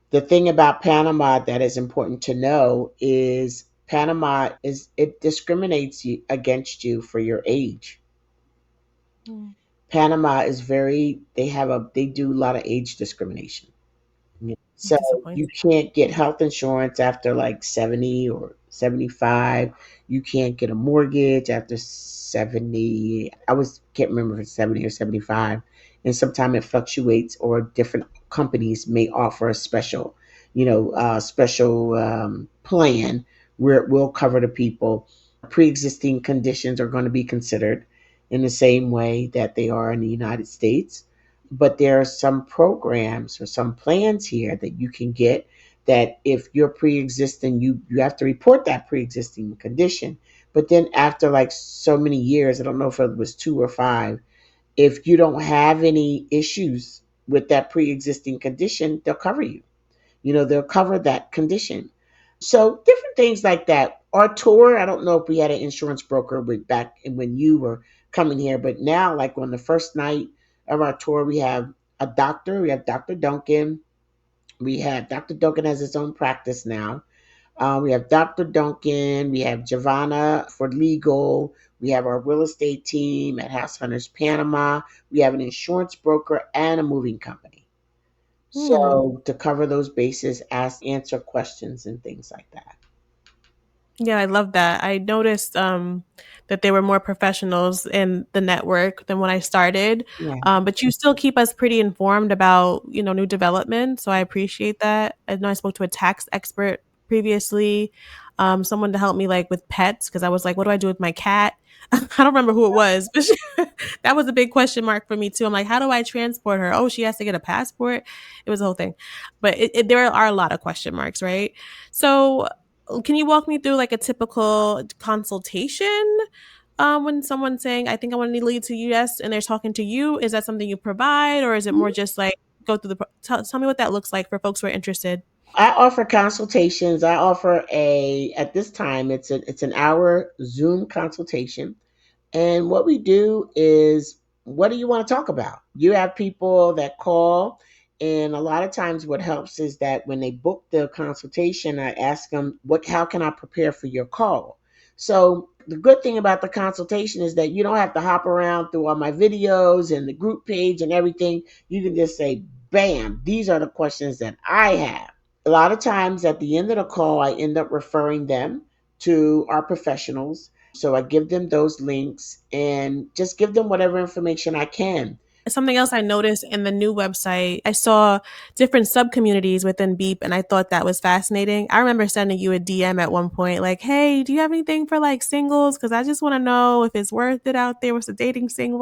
The thing about Panama that is important to know is Panama is it discriminates you against you for your age. Mm, Panama is very they do a lot of age discrimination. Yeah. So you disappointing. can't get health insurance after like 70 or 75. You can't get a mortgage after 70. I was can't remember if it's 70 or 75. And sometimes it fluctuates or different companies may offer a special plan where it will cover the people. Pre-existing conditions are going to be considered in the same way that they are in the United States, but there are some programs or some plans here that you can get that if you're pre-existing, you have to report that pre-existing condition, but then after like so many years, I don't know if it was 2 or 5, if you don't have any issues with that pre-existing condition, they'll cover you. They'll cover that condition. So different things like that. Our tour, I don't know if we had an insurance broker with back when you were coming here, but now, like on the first night of our tour, we have a doctor. We have Dr. Duncan. We have Dr. Duncan has his own practice now. We have Dr. Duncan. We have Giovanna for legal. We have our real estate team at House Hunters Panama. We have an insurance broker and a moving company. Hmm. So to cover those bases, answer questions and things like that. Yeah, I love that. I noticed that there were more professionals in the network than when I started, Yeah. but you still keep us pretty informed about new development. So I appreciate that. I know I spoke to a tax expert previously, someone to help me like with pets because I was like, what do I do with my cat? I don't remember who it was, but that was a big question mark for me too. I'm like, how do I transport her? Oh, she has to get a passport. It was a whole thing, but there are a lot of question marks, right? So can you walk me through like a typical consultation when someone's saying, I think I want to lead to US and they're talking to you? Is that something you provide or is it more just like go through tell me what that looks like for folks who are interested? I offer consultations. I offer at this time it's an hour Zoom consultation. And what we do is, what do you want to talk about? You have people that call, and a lot of times what helps is that when they book the consultation, I ask them, how can I prepare for your call? So the good thing about the consultation is that you don't have to hop around through all my videos and the group page and everything. You can just say, bam, these are the questions that I have. A lot of times at the end of the call, I end up referring them to our professionals. So I give them those links and just give them whatever information I can. Something else I noticed in the new website, I saw different sub communities within Beep, and I thought that was fascinating. I remember sending you a DM at one point, like, "Hey, do you have anything for like singles? Because I just want to know if it's worth it out there. What's the dating scene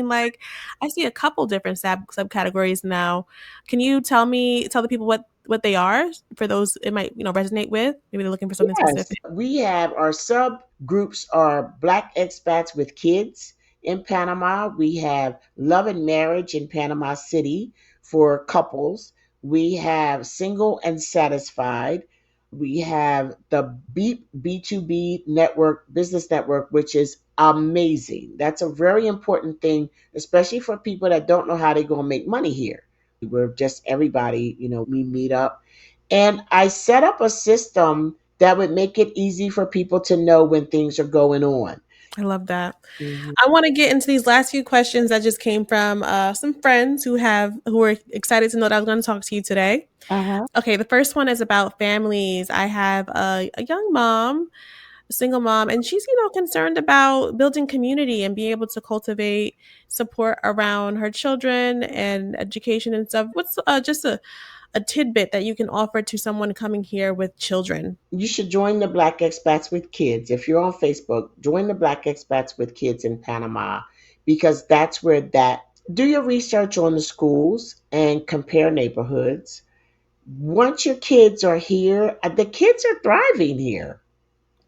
like?" I see a couple different subcategories now. Can you tell the people what they are for those it might resonate with? Maybe they're looking for something Yes, specific. we have our subgroups are Black Expats with Kids in Panama. We have Love and Marriage in Panama City for couples. We have Single and Satisfied. We have the Beep B2B network, business network, which is amazing. That's a very important thing, especially for people that don't know how they're going to make money here. We're just everybody, we meet up. And I set up a system that would make it easy for people to know when things are going on. I love that. Mhm. I want to get into these last few questions that just came from some friends who were excited to know that I was going to talk to you today. Uh-huh. Okay, the first one is about families. I have a young mom, a single mom, and she's concerned about building community and being able to cultivate support around her children and education and stuff. What's just a tidbit that you can offer to someone coming here with children? You should join the Black Expats with Kids. If you're on Facebook, join the Black Expats with Kids in Panama, because that's where that do your research on the schools and compare neighborhoods. Once your kids are here, the kids are thriving here.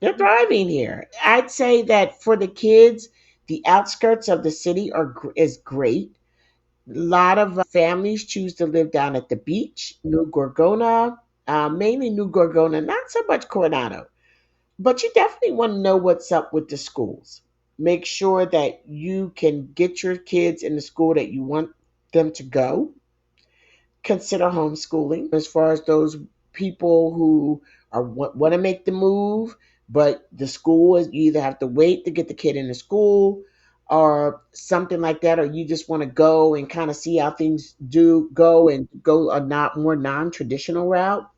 They're thriving here. I'd say that for the kids, the outskirts of the city is great. A lot of families choose to live down at the beach, New Gorgona, mainly New Gorgona, not so much Coronado. But you definitely want to know what's up with the schools. Make sure that you can get your kids in the school that you want them to go. Consider homeschooling as far as those people who want to make the move, but the school is, you either have to wait to get the kid into school or something like that, or you just want to go and kind of see how things do go and go a not more non-traditional route.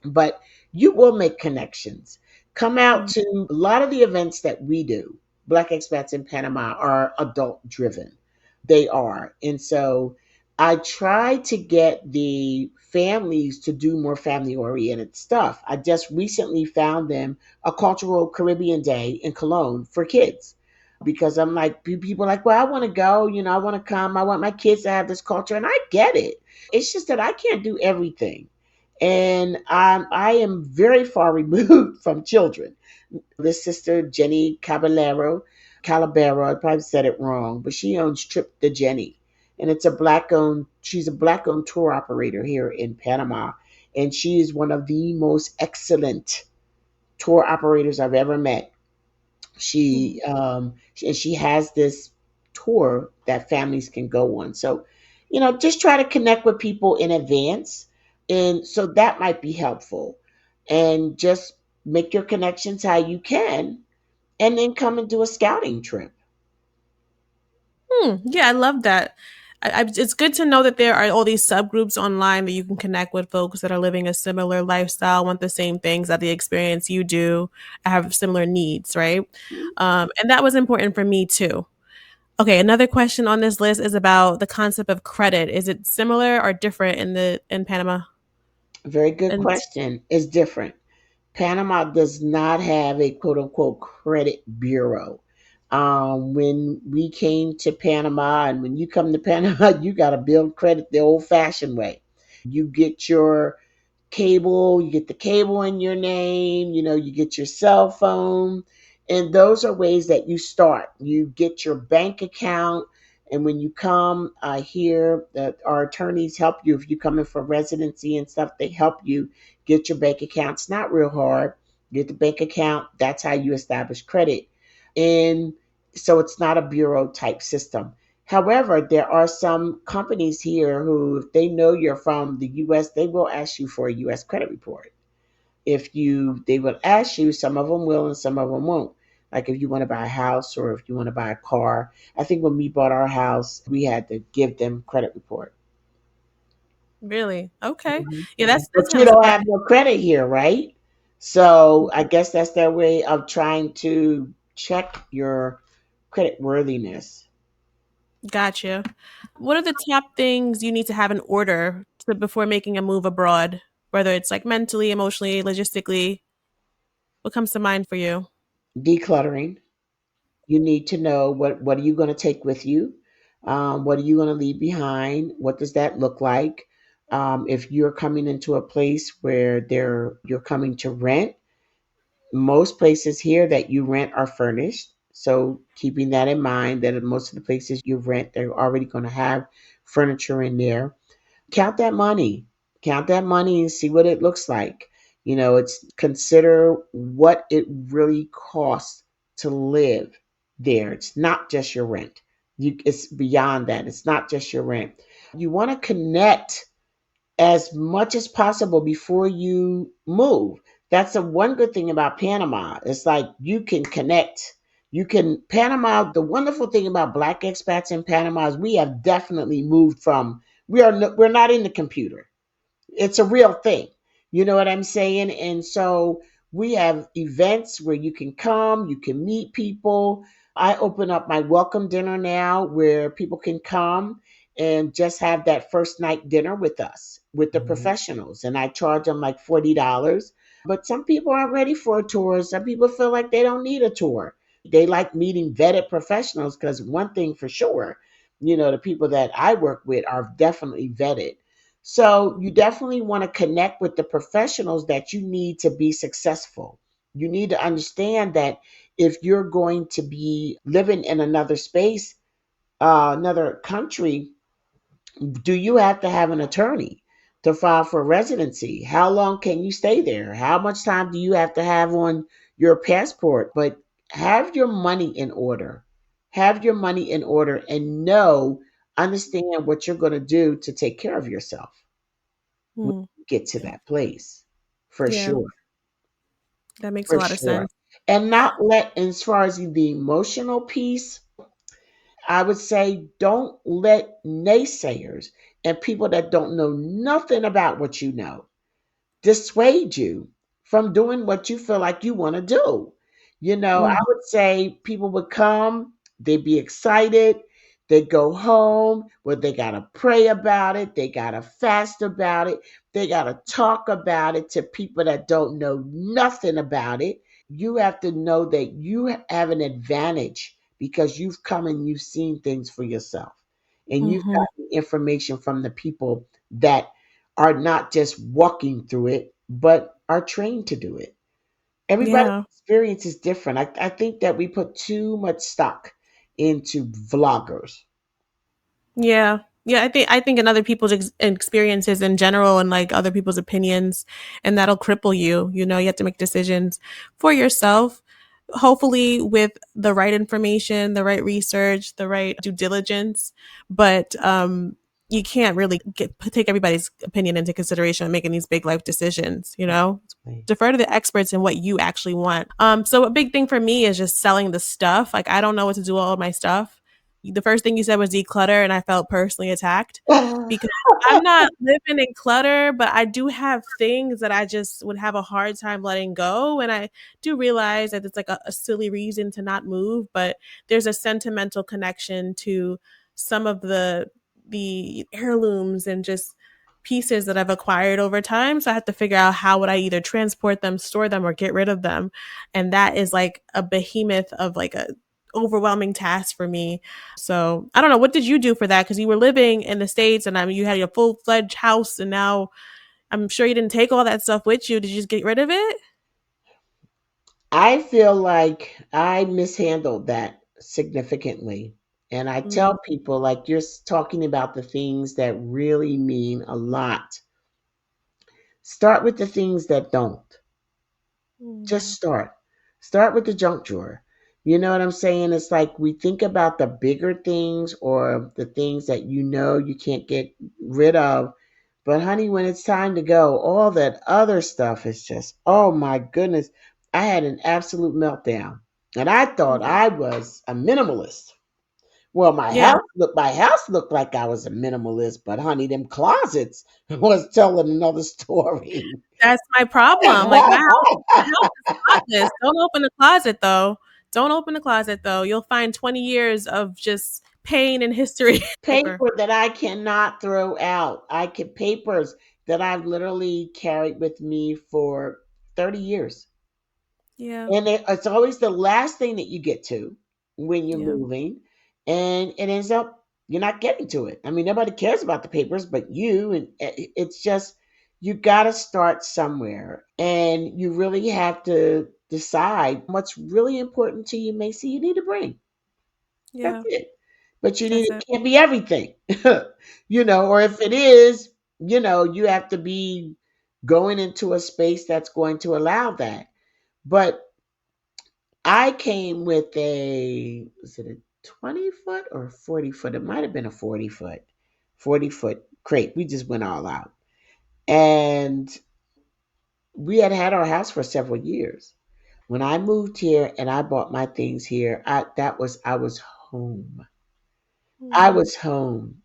But you will make connections. Come out Mm. to a lot of the events that we do. Black Expats in Panama are adult driven. They are. And so I try to get the families to do more family oriented stuff. I just recently found them a cultural Caribbean day in Cologne for kids because I'm like, people are like, well, I want to go, I want to come. I want my kids to have this culture. And I get it. It's just that I can't do everything. And I am very far removed from children. This sister, Jenny Calabero, I probably said it wrong, but she owns Trip to Jenny. And she's a black owned tour operator here in Panama. And she is one of the most excellent tour operators I've ever met. And she has this tour that families can go on. So, just try to connect with people in advance, and so that might be helpful. And just make your connections how you can, and then come and do a scouting trip. Yeah, I love that. It's good to know that there are all these subgroups online that you can connect with folks that are living a similar lifestyle, want the same things that the experience you do, have similar needs, right? And that was important for me too. Okay, another question on this list is about the concept of credit. Is it similar or different in Panama? Very good And question. It's different. Panama does not have a quote unquote credit bureau. When we came to Panama, and when you come to Panama, you got to build credit the old fashioned way. You get your cable, you get the cable in your name, you get your cell phone. And those are ways that you start. You get your bank account. And when you come here, that our attorneys help you. If you come in for residency and stuff, they help you get your bank account. It's not real hard. Get the bank account. That's how you establish credit. And so it's not a bureau type system. However, there are some companies here who, if they know you're from the US, they will ask you for a US credit report. They will ask you, some of them will and some of them won't. Like if you want to buy a house or if you want to buy a car. I think when we bought our house, we had to give them credit report. really, okay, Mhm. yeah, that's But kind you of don't surprising. have no credit here, right? So I guess that's their way of trying to check your credit worthiness. Gotcha. What are the top things you need to have in order before making a move abroad? Whether it's like mentally, emotionally, logistically, what comes to mind for you? Decluttering. You need to know what are you going to take with you, what are you going to leave behind, what does that look like. If you're coming into a place where you're coming to rent, most places here that you rent are furnished. So keeping that in mind, that most of the places you rent, they're already going to have furniture in there. Count that money and see what it looks like. It's consider what it really costs to live there. It's not just your rent. It's beyond that. It's not just your rent. You want to connect as much as possible before you move. That's the one good thing about Panama. It's like you can connect. Panama, the wonderful thing about black expats in Panama is we have definitely moved from, we're not in the computer. It's a real thing. You know what I'm saying? And so we have events where you can come, you can meet people. I open up my welcome dinner now where people can come and just have that first night dinner with us, with the professionals. And I charge them like $40. But some people aren't ready for a tour. Some people feel like they don't need a tour. They like meeting vetted professionals because one thing for sure, the people that I work with are definitely vetted. So you definitely want to connect with the professionals that you need to be successful. You need to understand that if you're going to be living in another space, another country, do you have to have an attorney to file for residency? How long can you stay there? How much time do you have to have on your passport? But have your money in order. Have your money in order and understand what you're going to do to take care of yourself when Mm. you get to that place. For Yeah, sure. that makes a For lot of sure. sense. And not let, as far as the emotional piece, I would say don't let naysayers and people that don't know nothing about what you know dissuade you from doing what you feel like you want to do. I Mm. would say people would come, they'd be excited, they'd go home, well, they got to pray about it, they got to fast about it, they got to talk about it to people that don't know nothing about it. You have to know that you have an advantage because you've come and you've seen things for yourself. And you've Hmm. gotten information from the people that are not just walking through it, but are trained to do it. Everybody's Yeah. experience is different. I think that we put too much stock into vloggers. Yeah. Yeah, I think in other people's experiences in general and like other people's opinions, and that'll cripple you. You have to make decisions for yourself, hopefully with the right information, the right research, the right due diligence. But you can't really take everybody's opinion into consideration when making these big life decisions. Defer to the experts in what you actually want. So a big thing for me is just selling the stuff. Like I don't know what to do with all of my stuff. The first thing you said was declutter, and I felt personally attacked because I'm not living in clutter, but I do have things that I just would have a hard time letting go. And I do realize that it's like a silly reason to not move, but there's a sentimental connection to some of the heirlooms and just pieces that I've acquired over time. So I have to figure out how would I either transport them, store them, or get rid of them. And that is like a behemoth of like a overwhelming task for me. So I don't know. What did you do for that? Because you were living in the States and you had your full fledged house, and now I'm sure you didn't take all that stuff with you. Did you just get rid of it? I feel like I mishandled that significantly. And I Mm, tell people, like, you're talking about the things that really mean a lot. Start with the things that don't. Just mm, start. Start with the junk drawer. You know what I'm saying? It's like we think about the bigger things or the things that you can't get rid of. But honey, when it's time to go, all that other stuff is just, oh my goodness. I had an absolute meltdown. And I thought mm. I was a minimalist. Well, Yeah, my house looked like I was a minimalist, but honey, them closets was telling another story. that's my problem. Like my house is spotless. Don't open the closet though. Don't open the closet though. You'll find 20 years of just pain and history. Paper. Paper that I cannot throw out. Papers that I've literally carried with me for 30 years. Yeah, And it's always the last thing that you get to when you're yeah, moving. And it ends up, you're not getting to it. I mean, nobody cares about the papers but you. And it's just, you got to start somewhere. And you really have to decide what's really important to you, Macy, you need to bring. That's yeah. it. But That's it it. can't be everything. Or if it is, you have to be going into a space that's going to allow that. But I came with was it a 20 foot or a 40 foot? It might have been a 40 foot crate. We just went all out. And we had had our house for several years. When I moved here and I bought my things here, I was home. I Mm, was home.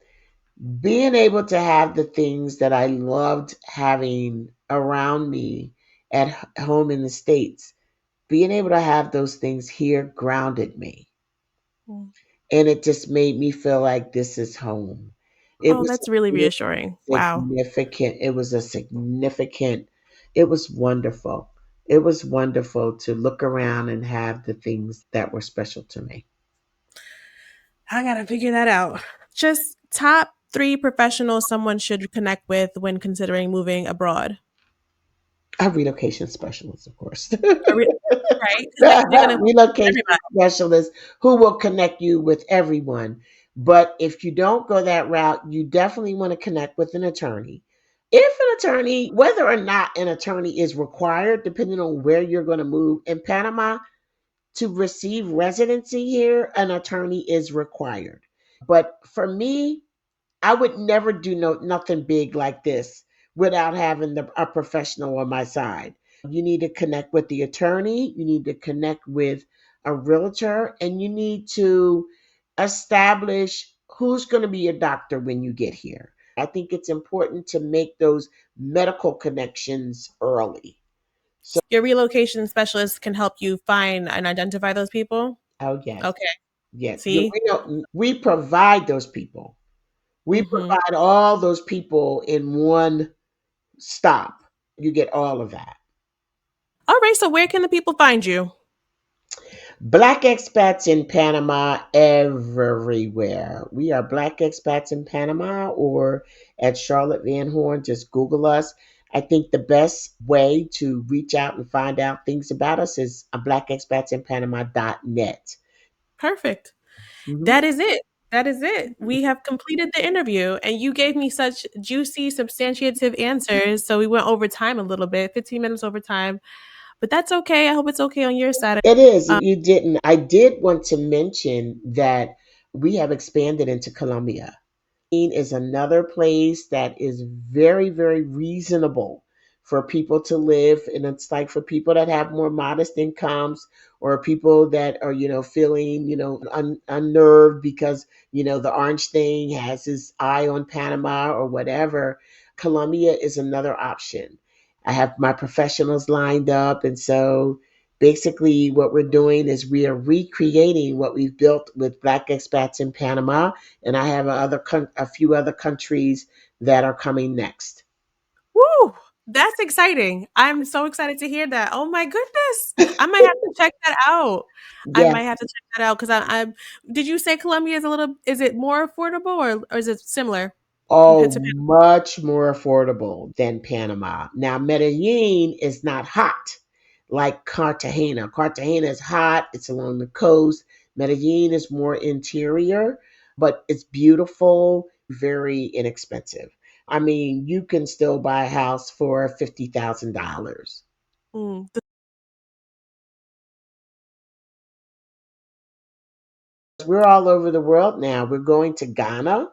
Being able to have the things that I loved having around me at home in the States, being able to have those things here grounded me. mm. And it just made me feel like this is home. It Oh, was that's really really reassuring. Wow. significant. It was wonderful. It was wonderful to look around and have the things that were special to me. I gotta figure that out. Just top three professionals someone should connect with when considering moving abroad. A relocation specialist, of course. A re- right? Because they're gonna Relocation everybody. specialist who will connect you with everyone. But if you don't go that route, you definitely want to connect with an attorney. If an attorney, whether or not an attorney is required, depending on where you're going to move in Panama, to receive residency here, an attorney is required. But for me, I would never do nothing big like this without having a professional on my side. You need to connect with the attorney, you need to connect with a realtor, and you need to establish who's going to be your doctor when you get here. I think it's important to make those medical connections early. So, Your relocation specialist can help you find and identify those people. oh yes, Okay. yes, See? we provide those people. We Mm-hmm. provide all those people in one stop. You get all of that. All right. So where can the people find you? Black expats in Panama everywhere. We are Black expats in Panama or at Charlotte Van Horn. Just Google us. I think the best way to reach out and find out things about us is blackexpatsinpanama.net. Perfect. Mhm. That is it. That is it. We have completed the interview, and you gave me such juicy, substantiative answers. So we went over time a little bit, 15 minutes over time, but that's okay. I hope it's okay on your side. It is. Um, You didn't. I did want to mention that we have expanded into Colombia. Is another place that is very, very reasonable for people to live. And it's like for people that have more modest incomes or people that are, feeling, unnerved because, the orange thing has his eye on Panama or whatever. Colombia is another option. I have my professionals lined up. And so basically what we're doing is we are recreating what we've built with Black Expats in Panama, and I have a few other countries that are coming next. Woo! That's exciting. I'm so excited to hear that. Oh my goodness. I might have to check that out. I Yes. might have to check that out because I'm. Did you say Colombia is a little? Is it more affordable or is it similar Oh, to much more affordable than Panama. Now, Medellin is not hot like Cartagena. Cartagena is hot, it's along the coast. Medellin is more interior, but it's beautiful, very inexpensive. I mean, you can still buy a house for $50,000. Panama? We're all over the world now. We're going to Ghana.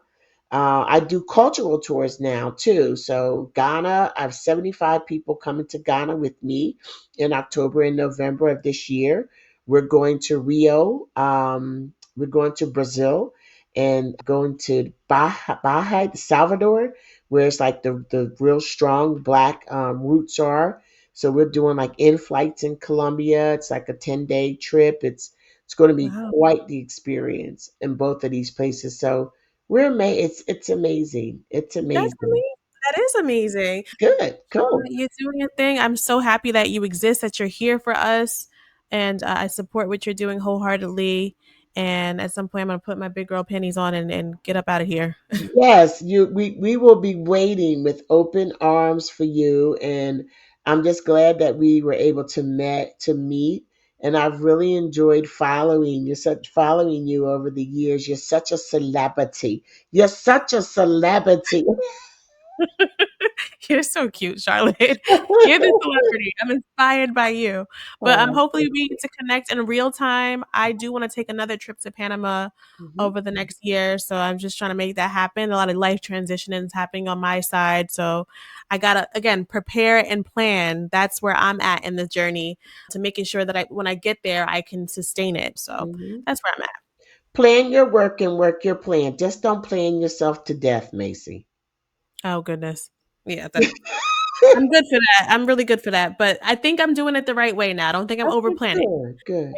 I do cultural tours now too. So Ghana, I have 75 people coming to Ghana with me in October and November of this year. We're going to Rio. We're going to Brazil and going to Baja, Salvador, where it's like the real strong black roots are. So we're doing like in flights in Colombia. It's like a 10-day trip. It's going to be Wow. quite the experience in both of these places. So it's amazing. It's That's amazing. amazing. That is amazing. Good. Cool. You're doing your thing. I'm so happy that you exist, that you're here for us, and I support what you're doing wholeheartedly. And at some point, I'm gonna put my big girl panties on and get up out of here. Yes, we will be waiting with open arms for you, and I'm just glad that we were able to meet, and I've really enjoyed following you over the years. You're such a celebrity. You're such a celebrity. You're so cute, Charlotte. You're the celebrity. I'm inspired by you. But Oh, hopefully we get to connect in real time. I do want to take another trip to Panama mhm. over the next year. So I'm just trying to make that happen. A lot of life transitions happening on my side. So I gotta again prepare and plan. That's where I'm at in the journey to making sure that when I get there I can sustain it. So Mhm. that's where I'm at. Plan your work and work your plan. Just don't plan yourself to death, Macy. Oh goodness. Yeah, I'm good for that. I'm really good for that. But I think I'm doing it the right way now. I don't think I'm over Okay, planning. good, good.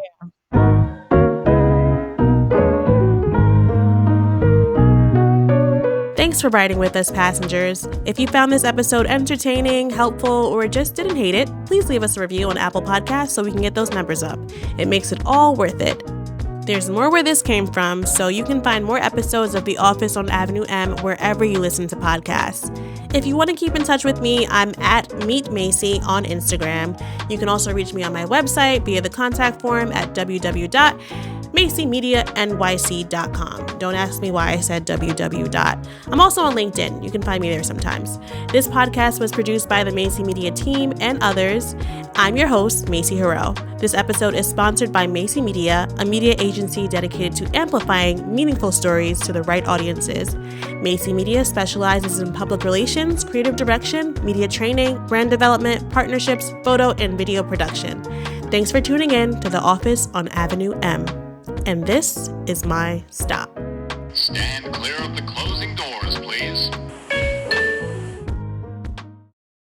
Thanks for riding with us, passengers. If you found this episode entertaining, helpful, or just didn't hate it, please leave us a review on Apple Podcasts so we can get those numbers up. It makes it all worth it. There's more where this came from, so you can find more episodes of The Office on Avenue M wherever you listen to podcasts. If you want to keep in touch with me, I'm at Meet Macy on Instagram. You can also reach me on my website via the contact form at www.macymedianyc.com. Don't ask me why I said www. I'm also on LinkedIn. You can find me there sometimes. This podcast was produced by the Macy Media team and others. I'm your host, Macy Harrell. This episode is sponsored by Macy Media, a media agency dedicated to amplifying meaningful stories to the right audiences. Macy Media specializes in public relations, creative direction, media training, brand development, partnerships, photo, and video production. Thanks for tuning in to The Office on Avenue M. And this is my stop. Stand clear of the closing doors, please.